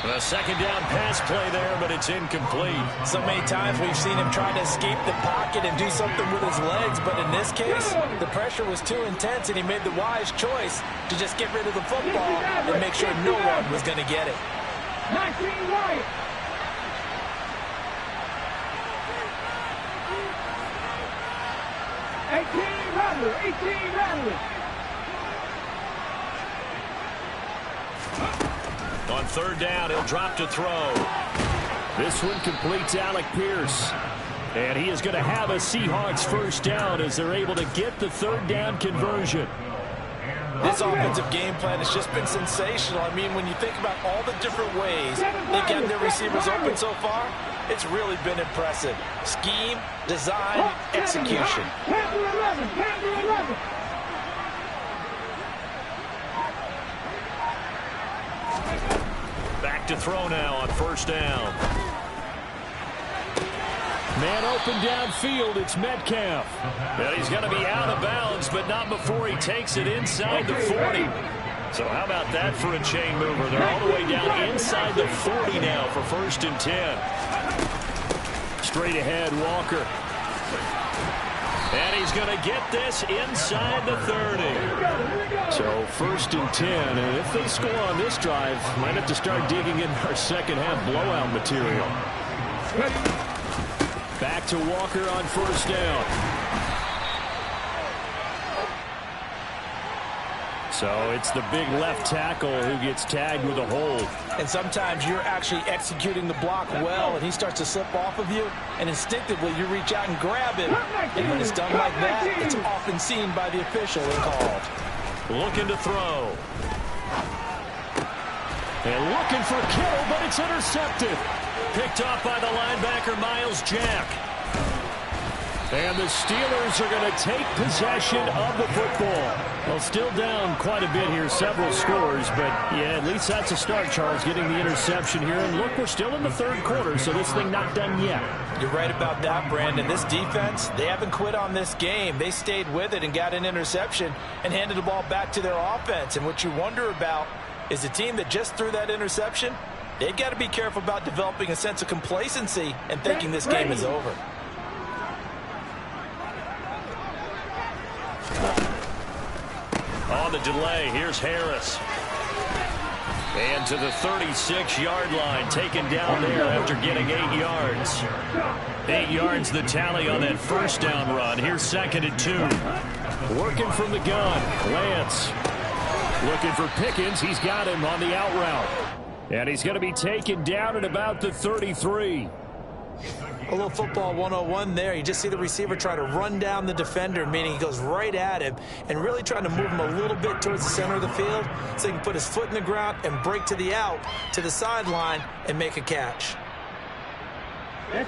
A second down pass play there, but it's incomplete. So many times we've seen him trying to escape the pocket and do something with his legs, but in this case, the pressure was too intense, and he made the wise choice to just get rid of the football and make sure no one was going to get it. 19 right. On third down, he'll drop to throw. This one completes Alec Pierce. And he is going to have a Seahawks first down as they're able to get the third down conversion. This offensive game plan has just been sensational. I mean, when you think about all the different ways they've gotten their receivers open so far, it's really been impressive. Scheme, design, execution. Back to throw now on first down. Man open downfield, it's Metcalf. And he's going to be out of bounds, but not before he takes it inside the 40. So how about that for a chain mover? They're all the way down inside the 40 now for first and 10. Straight ahead, Walker. And he's going to get this inside the 30. So first and 10, and if they score on this drive, might have to start digging in our second half blowout material. Back to Walker on first down. So it's the big left tackle who gets tagged with a hold. And sometimes you're actually executing the block well, and he starts to slip off of you, and instinctively you reach out and grab him. And when it's done like that, it's often seen by the official and called. Looking to throw. And looking for Kittle, but it's intercepted. Picked off by the linebacker, Myles Jack. And the Steelers are going to take possession of the football. Well, still down quite a bit here, several scores, but yeah, at least that's a start, Charles, getting the interception here. And look, we're still in the third quarter, so this thing not done yet. You're right about that, Brandon. This defense, they haven't quit on this game. They stayed with it and got an interception and handed the ball back to their offense. And what you wonder about is the team that just threw that interception, they've got to be careful about developing a sense of complacency and thinking this game is over. On the delay, here's Harris. And to the 36-yard line, taken down there after getting 8 yards. 8 yards the tally on that first down run. Here's 2nd and 2. Working from the gun, Lance. Looking for Pickens. He's got him on the out route. And he's going to be taken down at about the 33. A little football 101 there. You just see the receiver try to run down the defender, meaning he goes right at him and really trying to move him a little bit towards the center of the field so he can put his foot in the ground and break to the out, to the sideline, and make a catch.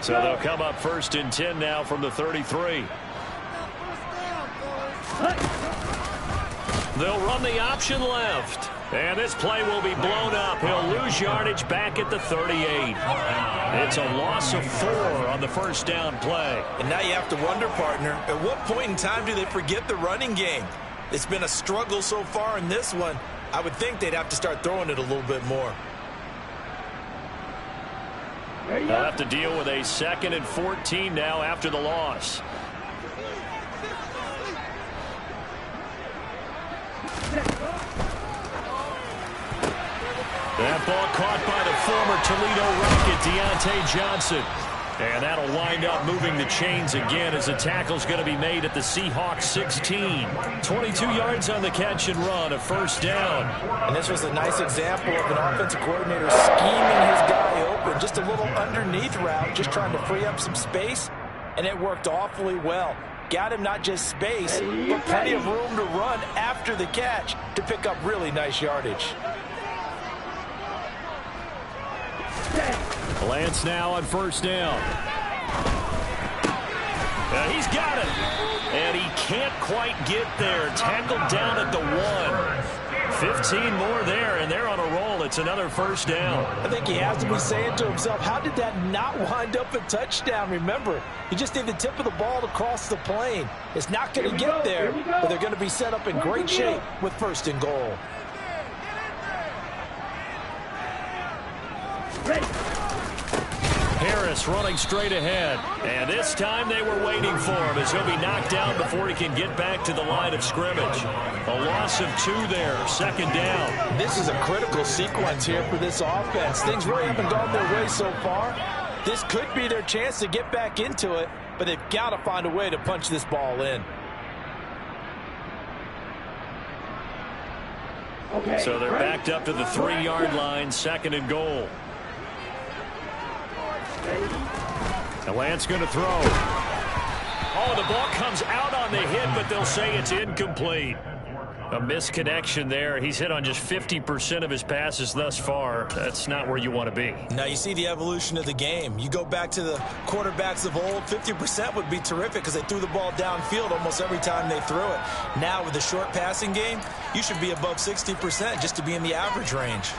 So they'll come up 1st and 10 now from the 33. They'll run the option left. And this play will be blown up. He'll lose yardage back at the 38. It's a loss of 4 on the first down play. And now you have to wonder, partner, at what point in time do they forget the running game? It's been a struggle so far in this one. I would think they'd have to start throwing it a little bit more. They'll have to deal with a 2nd and 14 now after the loss. That ball caught by the former Toledo Rocket, Deontay Johnson. And that'll wind up moving the chains again as the tackle's going to be made at the Seahawks 16. 22 yards on the catch and run, a first down. And this was a nice example of an offensive coordinator scheming his guy open. Just a little underneath route, just trying to free up some space. And it worked awfully well. Got him not just space, but plenty of room to run after the catch to pick up really nice yardage. Lance now on first down. He's got it. And he can't quite get there. Tackled down at the 1. 15 more there, and they're on a roll. It's another first down. I think he has to be saying to himself, how did that not wind up a touchdown? Remember, he just need the tip of the ball to cross the plane. It's not going to get there, but they're going to be set up in great shape with 1st and goal. Harris running straight ahead. And this time they were waiting for him as he'll be knocked down before he can get back to the line of scrimmage. A loss of 2 there, 2nd down. This is a critical sequence here for this offense. Things really haven't gone their way so far. This could be their chance to get back into it, but they've got to find a way to punch this ball in. Okay. So they're backed up to the 3-yard line, 2nd and goal. And Lance going to throw. Oh, the ball comes out on the hit, but they'll say it's incomplete. A misconnection there. He's hit on just 50% of his passes thus far. That's not where you want to be. Now you see the evolution of the game. You go back to the quarterbacks of old, 50% would be terrific because they threw the ball downfield almost every time they threw it. Now with the short passing game, you should be above 60% just to be in the average range.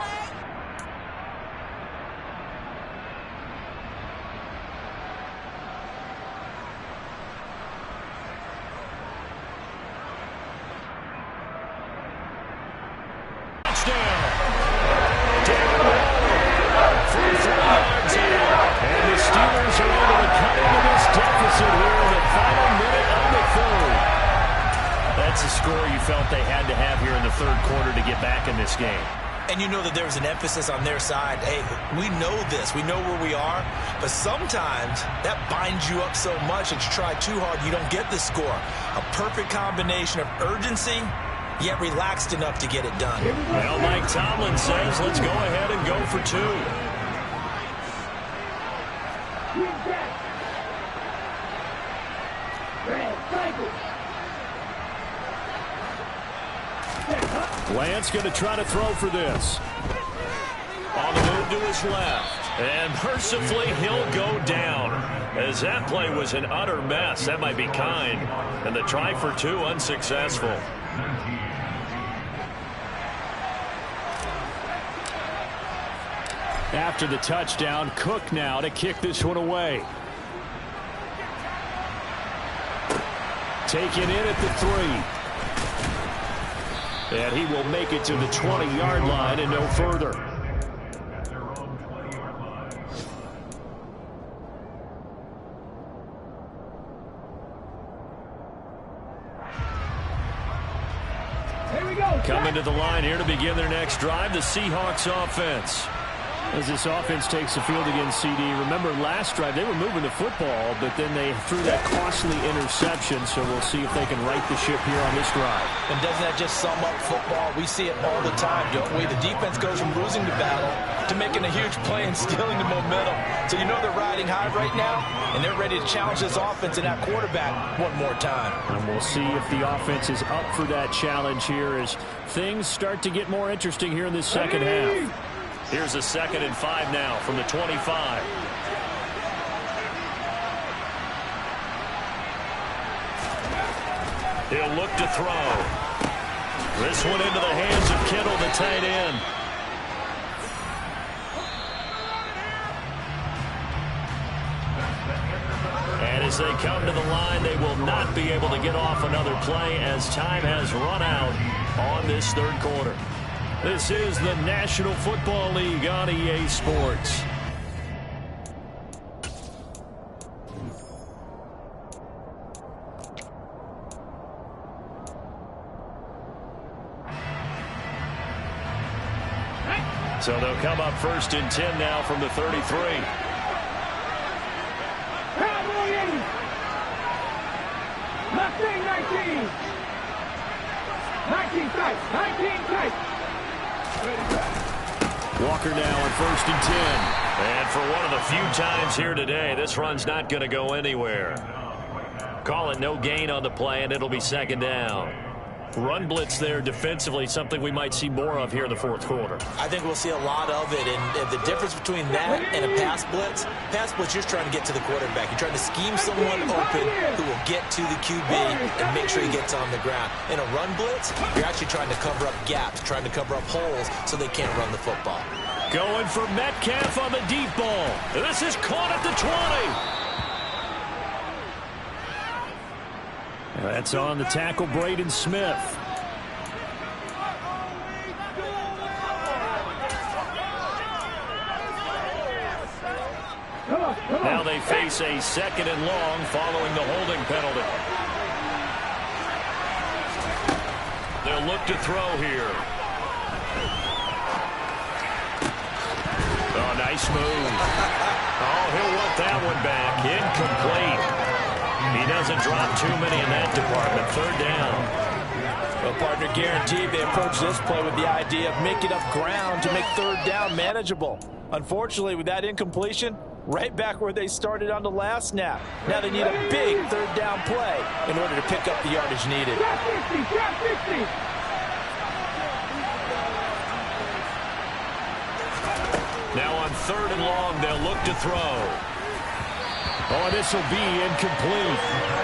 And you know that there's an emphasis on their side. Hey, we know this. We know where we are. But sometimes that binds you up so much that you try too hard, you don't get the score. A perfect combination of urgency yet relaxed enough to get it done. Well, Mike Tomlin says, let's go ahead and go for 2. Lance going to try to throw for this. On the move to his left. And mercifully, he'll go down. As that play was an utter mess. That might be kind. And the try for 2 unsuccessful. After the touchdown, Cook now to kick this one away. Taken in at the 3. And he will make it to the 20-yard line and no further. Coming to the line here to begin their next drive, the Seahawks offense. As this offense takes the field against CD, remember last drive they were moving the football, but then they threw that costly interception, so we'll see if they can right the ship here on this drive. And doesn't that just sum up football? We see it all the time, don't we? The defense goes from losing the battle to making a huge play and stealing the momentum. So you know they're riding high right now, and they're ready to challenge this offense and that quarterback one more time. And we'll see if the offense is up for that challenge here as things start to get more interesting here in this second half. Here's a 2nd and 5 now from the 25. He'll look to throw. This one into the hands of Kittle, the tight end. And as they come to the line, they will not be able to get off another play as time has run out on this 3rd quarter. This is the National Football League on EA Sports. So they'll come up 1st and 10 now from the 33. 19 tight. Walker now on 1st and 10. And for one of the few times here today, this run's not going to go anywhere. Call it no gain on the play, and it'll be 2nd down. Run blitz there defensively, something we might see more of here in the 4th quarter. I think we'll see a lot of it, and the difference between that and a pass blitz, you're trying to get to the quarterback. You're trying to scheme someone open who will get to the QB and make sure he gets on the ground. In a run blitz, you're actually trying to cover up gaps, trying to cover up holes so they can't run the football. Going for Metcalf on the deep ball. This is caught at the 20. That's on the tackle, Braden Smith. Now they face a 2nd and long following the holding penalty. They'll look to throw here. Oh, nice move. Oh, he'll want that one back. Incomplete. He doesn't drop too many in that department. 3rd down. Well, partner, guaranteed they approach this play with the idea of making up ground to make 3rd down manageable. Unfortunately, with that incompletion, right back where they started on the last snap. Now they need a big 3rd down play in order to pick up the yardage needed. Trap 60. Now on 3rd and long, they'll look to throw. Oh, this will be incomplete.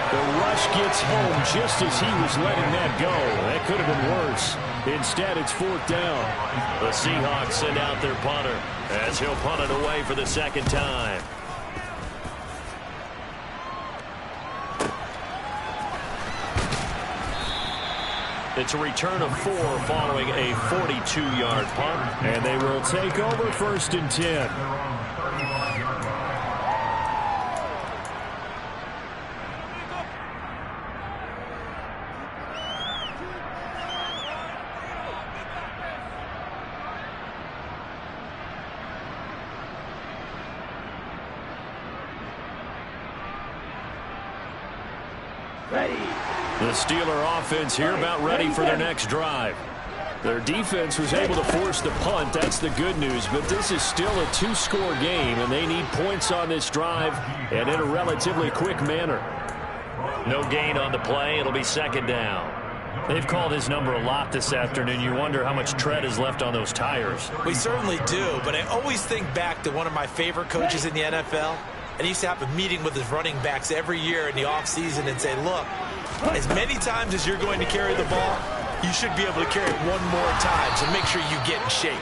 The rush gets home just as he was letting that go. That could have been worse. Instead, it's 4th down. The Seahawks send out their punter as he'll punt it away for the 2nd time. It's a return of 4 following a 42-yard punt. And they will take over 1st and 10. Ready. The Steeler offense here about ready for their next drive. Their defense was able to force the punt. That's the good news. But this is still a two-score game, and they need points on this drive and in a relatively quick manner. No gain on the play. It'll be second down. They've called his number a lot this afternoon. You wonder how much tread is left on those tires. We certainly do, but I always think back to one of my favorite coaches in the NFL. And he used to have a meeting with his running backs every year in the offseason and say, look, as many times as you're going to carry the ball, you should be able to carry it one more time, so make sure you get in shape.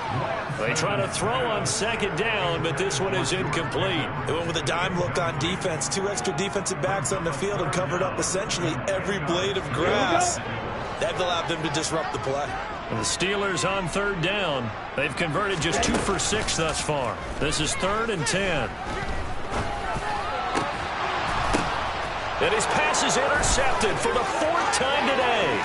They try to throw on second down, but this one is incomplete. They went with a dime look on defense. 2 extra defensive backs on the field and covered up essentially every blade of grass. That allowed them to disrupt the play. And the Steelers on third down. They've converted just 2 for 6 thus far. This is 3rd and 10. And his pass is intercepted for the 4th time today.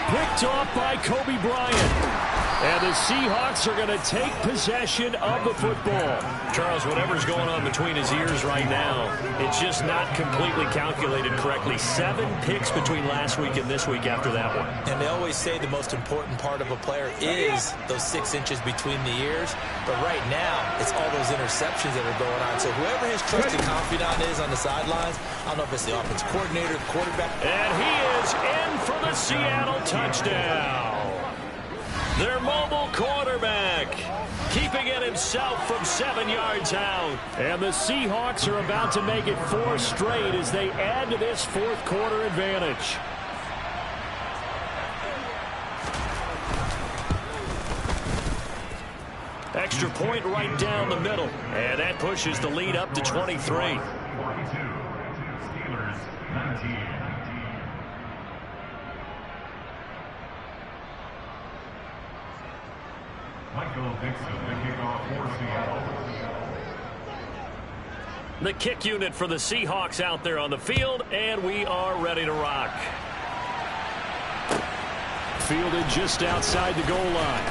Picked off by Kobe Bryant. And the Seahawks are going to take possession of the football. Charles, whatever's going on between his ears right now, it's just not completely calculated correctly. 7 picks between last week and this week after that one. And they always say the most important part of a player is those 6 inches between the ears. But right now, it's all those interceptions that are going on. So whoever his trusted confidant is on the sidelines, I don't know if it's the offense coordinator, the quarterback. And he is in for the Seattle touchdown. Their mobile quarterback keeping it himself from 7 yards out. And the Seahawks are about to make it 4 straight as they add to this 4th quarter advantage. Extra point right down the middle. And that pushes the lead up to 23. 42, Steelers 19. Michael Dixon, the kickoff for Seattle. The kick unit for the Seahawks out there on the field, and we are ready to rock. Fielded just outside the goal line.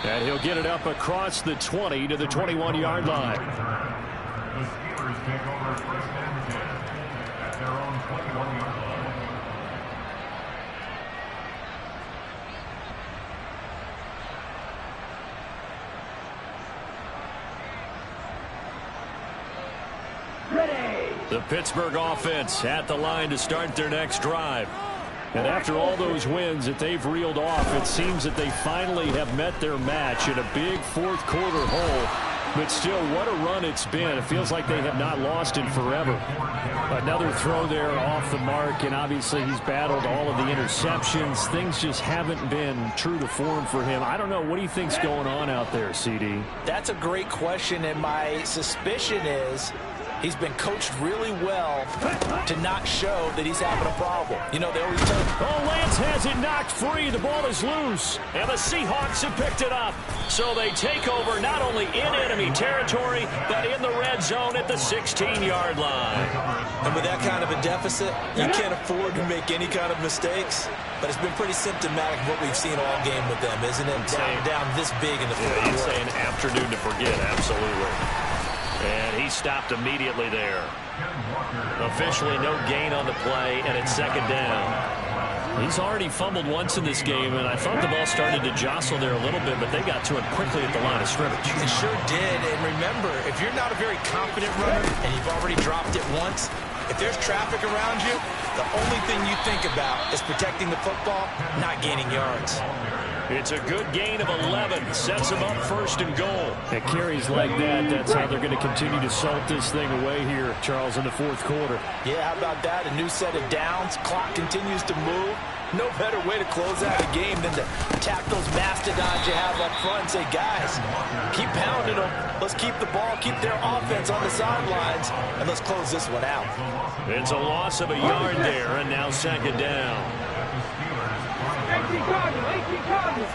And he'll get it up across the 20 to the 21-yard line. The Steelers take over 1st and 10 at their own 21-yard line. The Pittsburgh offense at the line to start their next drive. And after all those wins that they've reeled off, it seems that they finally have met their match in a big 4th quarter hole. But still, what a run it's been. It feels like they have not lost in forever. Another throw there off the mark, and obviously he's battled all of the interceptions. Things just haven't been true to form for him. I don't know. What do you think's going on out there, CD? That's a great question, and my suspicion is he's been coached really well to not show that he's having a problem. You know, they always tell him. Oh, Lance has it knocked free. The ball is loose. And the Seahawks have picked it up. So they take over not only in enemy territory, but in the red zone at the 16-yard line. And with that kind of a deficit, you can't afford to make any kind of mistakes. But it's been pretty symptomatic of what we've seen all game with them, isn't it? Down this big in the fourth quarter. You'd say an afternoon to forget, absolutely. And he stopped immediately there. Officially no gain on the play, and it's second down. He's already fumbled once in this game, and I thought the ball started to jostle there a little bit, but they got to it quickly at the line of scrimmage. It sure did, and remember, if you're not a very confident runner and you've already dropped it once, if there's traffic around you, the only thing you think about is protecting the football, not gaining yards. It's a good gain of 11. Sets them up 1st and goal. At carries like that, that's how they're going to continue to salt this thing away here, Charles, in the 4th quarter. Yeah, how about that? A new set of downs. Clock continues to move. No better way to close out a game than to tap those mastodons you have up front and say, guys, keep pounding them. Let's keep the ball, keep their offense on the sidelines, and let's close this one out. It's a loss of a yard there, and now second down. 18 Cardinals.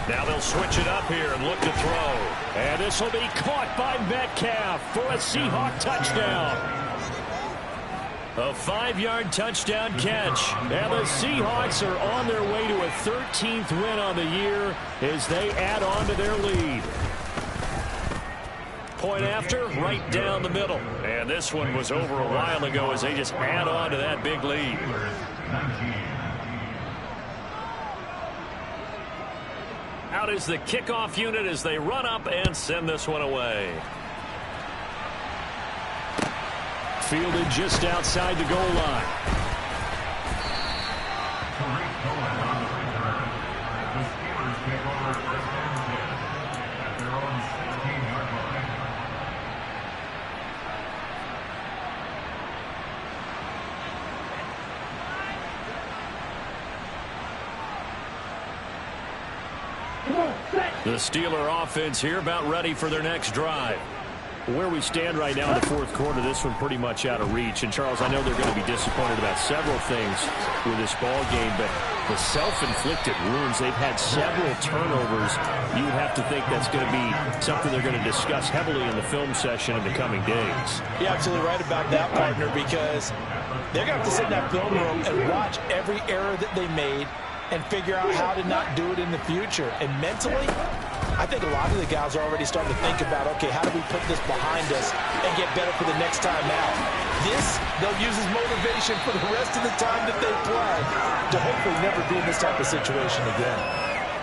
Now they'll switch it up here and look to throw. And this will be caught by Metcalf for a Seahawk touchdown. A 5-yard touchdown catch. And the Seahawks are on their way to a 13th win on the year as they add on to their lead. point after, right down the middle. And this one was over a while ago as they just add on to that big lead. Out is the kickoff unit as they run up and send this one away. Fielded just outside the goal line. The Steeler offense here about ready for their next drive. Where we stand right now in the fourth quarter, this one pretty much out of reach. And, Charles, I know they're going to be disappointed about several things with this ball game, but the self-inflicted wounds, they've had several turnovers. You would have to think that's going to be something they're going to discuss heavily in the film session in the coming days. You're absolutely right about that, partner, because they're going to have to sit in that film room and watch every error that they made and figure out how to not do it in the future. And mentally, I think a lot of the guys are already starting to think about, okay, how do we put this behind us and get better for the next time out? This, they'll use as motivation for the rest of the time that they play to hopefully never be in this type of situation again.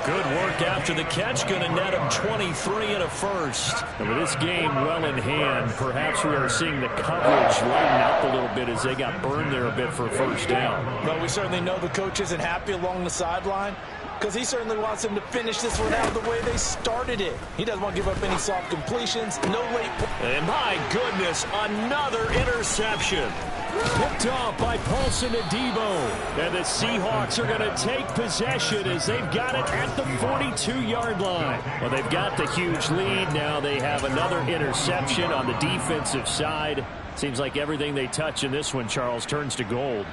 Good work after the catch. Going to net him 23 and a first. And with this game well in hand, perhaps we are seeing the coverage lighten up a little bit as they got burned there a bit for a first down. Well, we certainly know the coach isn't happy along the sideline because he certainly wants them to finish this one out the way they started it. He doesn't want to give up any soft completions, no late. And my goodness, another interception. Picked off by Paulson Adebo. And the Seahawks are going to take possession as they've got it at the 42-yard line. Well, they've got the huge lead. Now they have another interception on the defensive side. Seems like everything they touch in this one, Charles, turns to gold.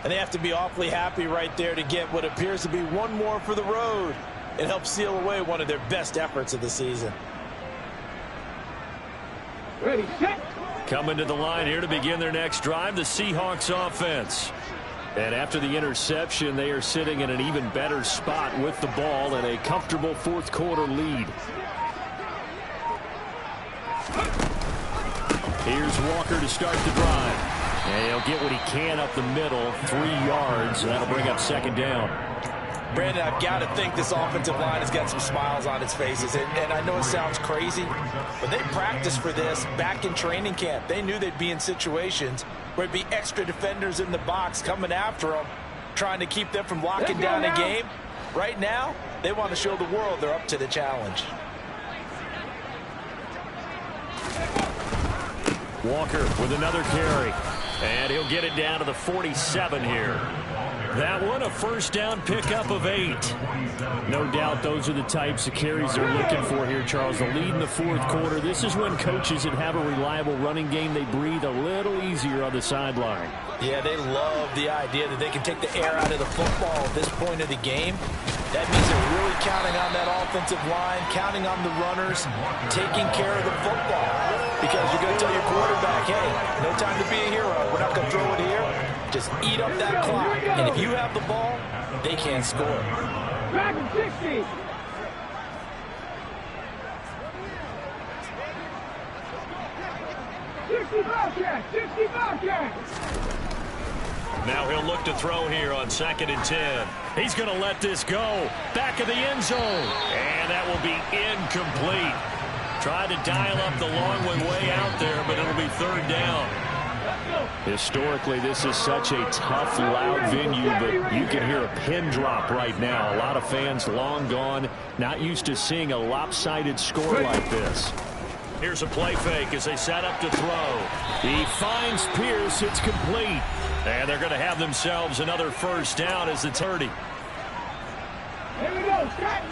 And they have to be awfully happy right there to get what appears to be one more for the road. It helps seal away one of their best efforts of the season. Ready, set. Coming to the line here to begin their next drive, the Seahawks offense. And after the interception, they are sitting in an even better spot with the ball and a comfortable fourth quarter lead. Here's Walker to start the drive. And he'll get what he can up the middle, 3 yards. That'll bring up second down. Brandon, I've got to think this offensive line has got some smiles on its faces. And I know it sounds crazy, but they practiced for this back in training camp. They knew they'd be in situations where there'd be extra defenders in the box coming after them, trying to keep them from locking down a game. Right now, they want to show the world they're up to the challenge. Walker with another carry. And he'll get it down to the 47 here. That one, a first down pickup of 8. No doubt those are the types of carries they're looking for here, Charles. The lead in the fourth quarter. This is when coaches that have a reliable running game, they breathe a little easier on the sideline. Yeah, they love the idea that they can take the air out of the football at this point of the game. That means they're really counting on that offensive line, counting on the runners, taking care of the football. Because you're going to tell your quarterback, hey, no time to be a hero. We're not going to throw it here. Just eat up that clock. And if you have the ball, they can't score. Back in 60. Now he'll look to throw here on 2nd and 10. He's going to let this go. Back of the end zone. And that will be incomplete. Tried to dial up the long one way out there, but it'll be 3rd down. Historically, this is such a tough, loud venue, but you can hear a pin drop right now. A lot of fans long gone, not used to seeing a lopsided score like this. Here's a play fake as they set up to throw. He finds Pierce. It's complete. And they're going to have themselves another first down as the 30. Here we go, set.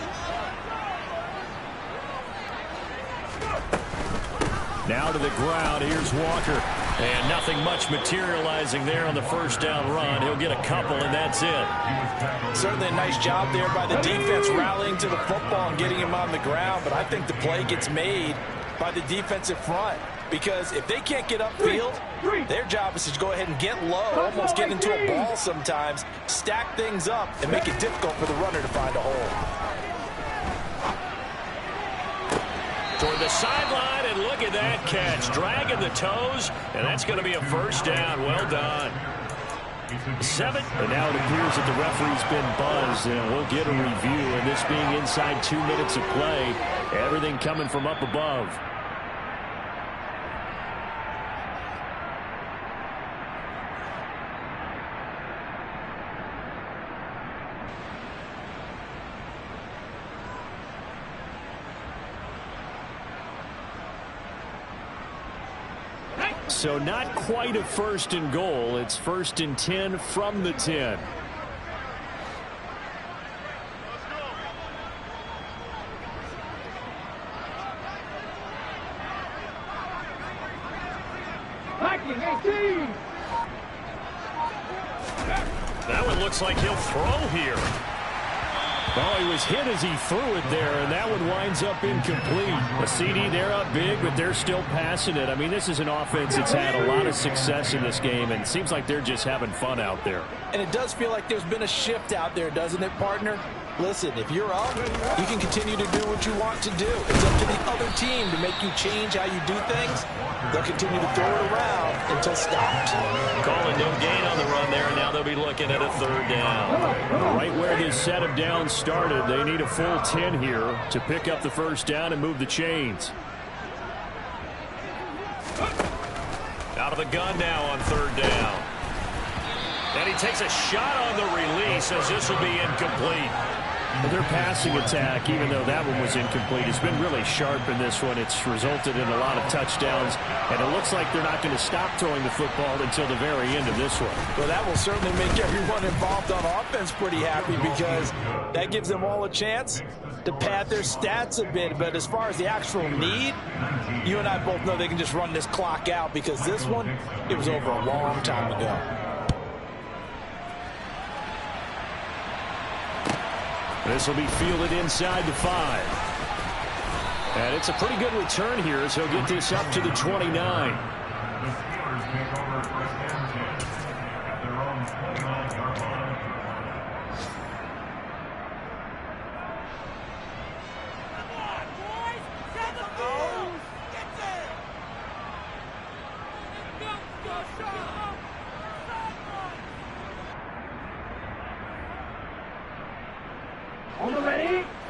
Now to the ground. Here's Walker. And nothing much materializing there on the first down run. He'll get a couple, and that's it. Certainly a nice job there by the defense rallying to the football and getting him on the ground. But I think the play gets made by the defensive front. Because if they can't get upfield, their job is to go ahead and get low, almost get into a ball sometimes, stack things up, and make it difficult for the runner to find a hole. toward the sideline, and look at that catch. Dragging the toes, and that's going to be a first down. Well done. 7. And now it appears that the referee's been buzzed, and we'll get a review. And this being inside 2 minutes of play, everything coming from up above. So not quite a 1st and goal. It's 1st and 10 from the 10. Viking 18. That one looks like he'll throw here. Oh, he was hit as he threw it there, and that one winds up incomplete. A CD, they're up big, but they're still passing it. I mean, this is an offense that's had a lot of success in this game, and it seems like they're just having fun out there. And it does feel like there's been a shift out there, doesn't it, partner? Listen, if you're up, you can continue to do what you want to do. It's up to the other team to make you change how you do things. They'll continue to throw it around until stopped. Calling no gain on the run there, and now they'll be looking at a 3rd down. Right where this set of downs started, they need a full 10 here to pick up the 1st down and move the chains. Out of the gun now on 3rd down. And he takes a shot on the release as this will be incomplete. But their passing attack, even though that one was incomplete, has been really sharp in this one. It's resulted in a lot of touchdowns, and it looks like they're not going to stop throwing the football until the very end of this one. Well, that will certainly make everyone involved on offense pretty happy because that gives them all a chance to pad their stats a bit. But as far as the actual need, you and I both know they can just run this clock out because this one, it was over a long time ago. This will be fielded inside the 5. And it's a pretty good return here as he'll get this up to the 29. The Steelers take over 1st and 10 at their own 29-yard line.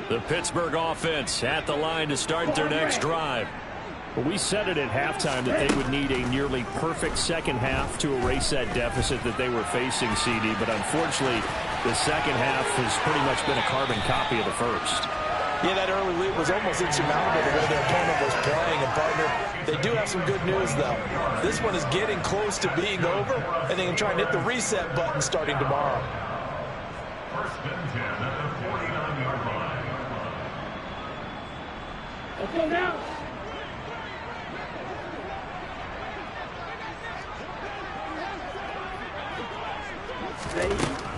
The Pittsburgh offense at the line to start their next drive. Well, we said it at halftime that they would need a nearly perfect second half to erase that deficit that they were facing, CD. But unfortunately, the second half has pretty much been a carbon copy of the first. Yeah, that early lead was almost insurmountable the way their opponent was playing. And, partner, they do have some good news, though. This one is getting close to being over, and they can try and hit the reset button starting tomorrow. 1st and 10 at the 49-yard line. Let's go now.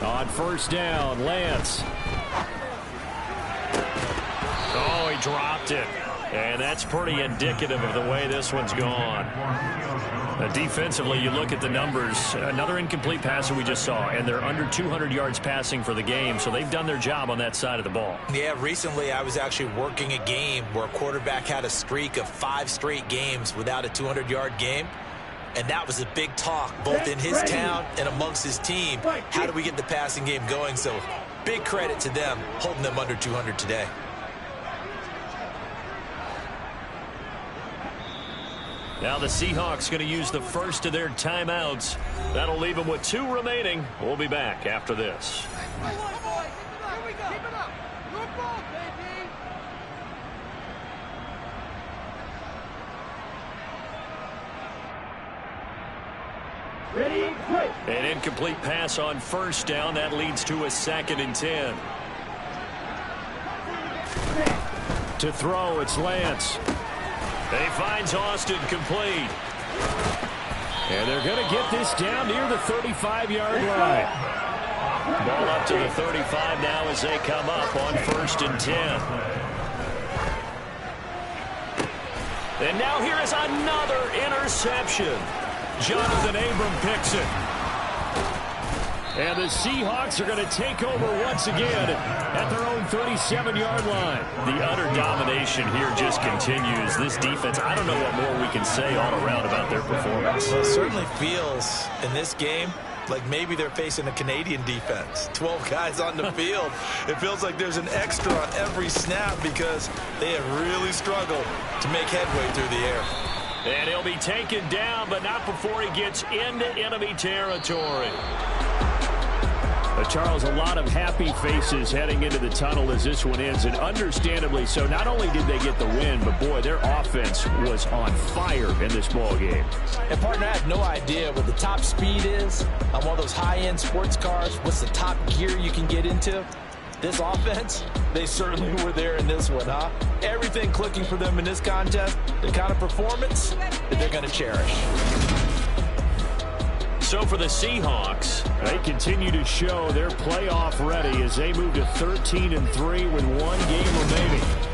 On 1st down, Lance. Oh, he dropped it. And that's pretty indicative of the way this one's gone. Defensively, you look at the numbers. Another incomplete passer we just saw, and they're under 200 yards passing for the game, so they've done their job on that side of the ball. Yeah, recently I was actually working a game where a quarterback had a streak of 5 straight games without a 200-yard game, and that was a big talk both in his town and amongst his team. How do we get the passing game going? So big credit to them holding them under 200 today. Now the Seahawks going to use the first of their timeouts. That'll leave them with 2 remaining. We'll be back after this. Ready, play. An incomplete pass on 1st down. That leads to a 2nd and 10. To throw, it's Lance. And he finds Austin complete. And they're going to get this down near the 35-yard line. Ball up to the 35 now as they come up on 1st and 10. And now here is another interception. Jonathan Abram picks it. And the Seahawks are going to take over once again at their own 37-yard line. The utter domination here just continues. This defense, I don't know what more we can say all around about their performance. Well, it certainly feels in this game like maybe they're facing a Canadian defense. 12 guys on the field. It feels like there's an extra on every snap because they have really struggled to make headway through the air. And he'll be taken down, but not before he gets into enemy territory. Charles, a lot of happy faces heading into the tunnel as this one ends, and understandably so. Not only did they get the win, but boy, their offense was on fire in this ball game. And partner, I have no idea what the top speed is on one of those high-end sports cars. What's the top gear you can get into? This offense, they certainly were there in this one, huh? Everything clicking for them in this contest, the kind of performance that they're going to cherish. So for the Seahawks, they continue to show they're playoff ready as they move to 13-3 with one game remaining.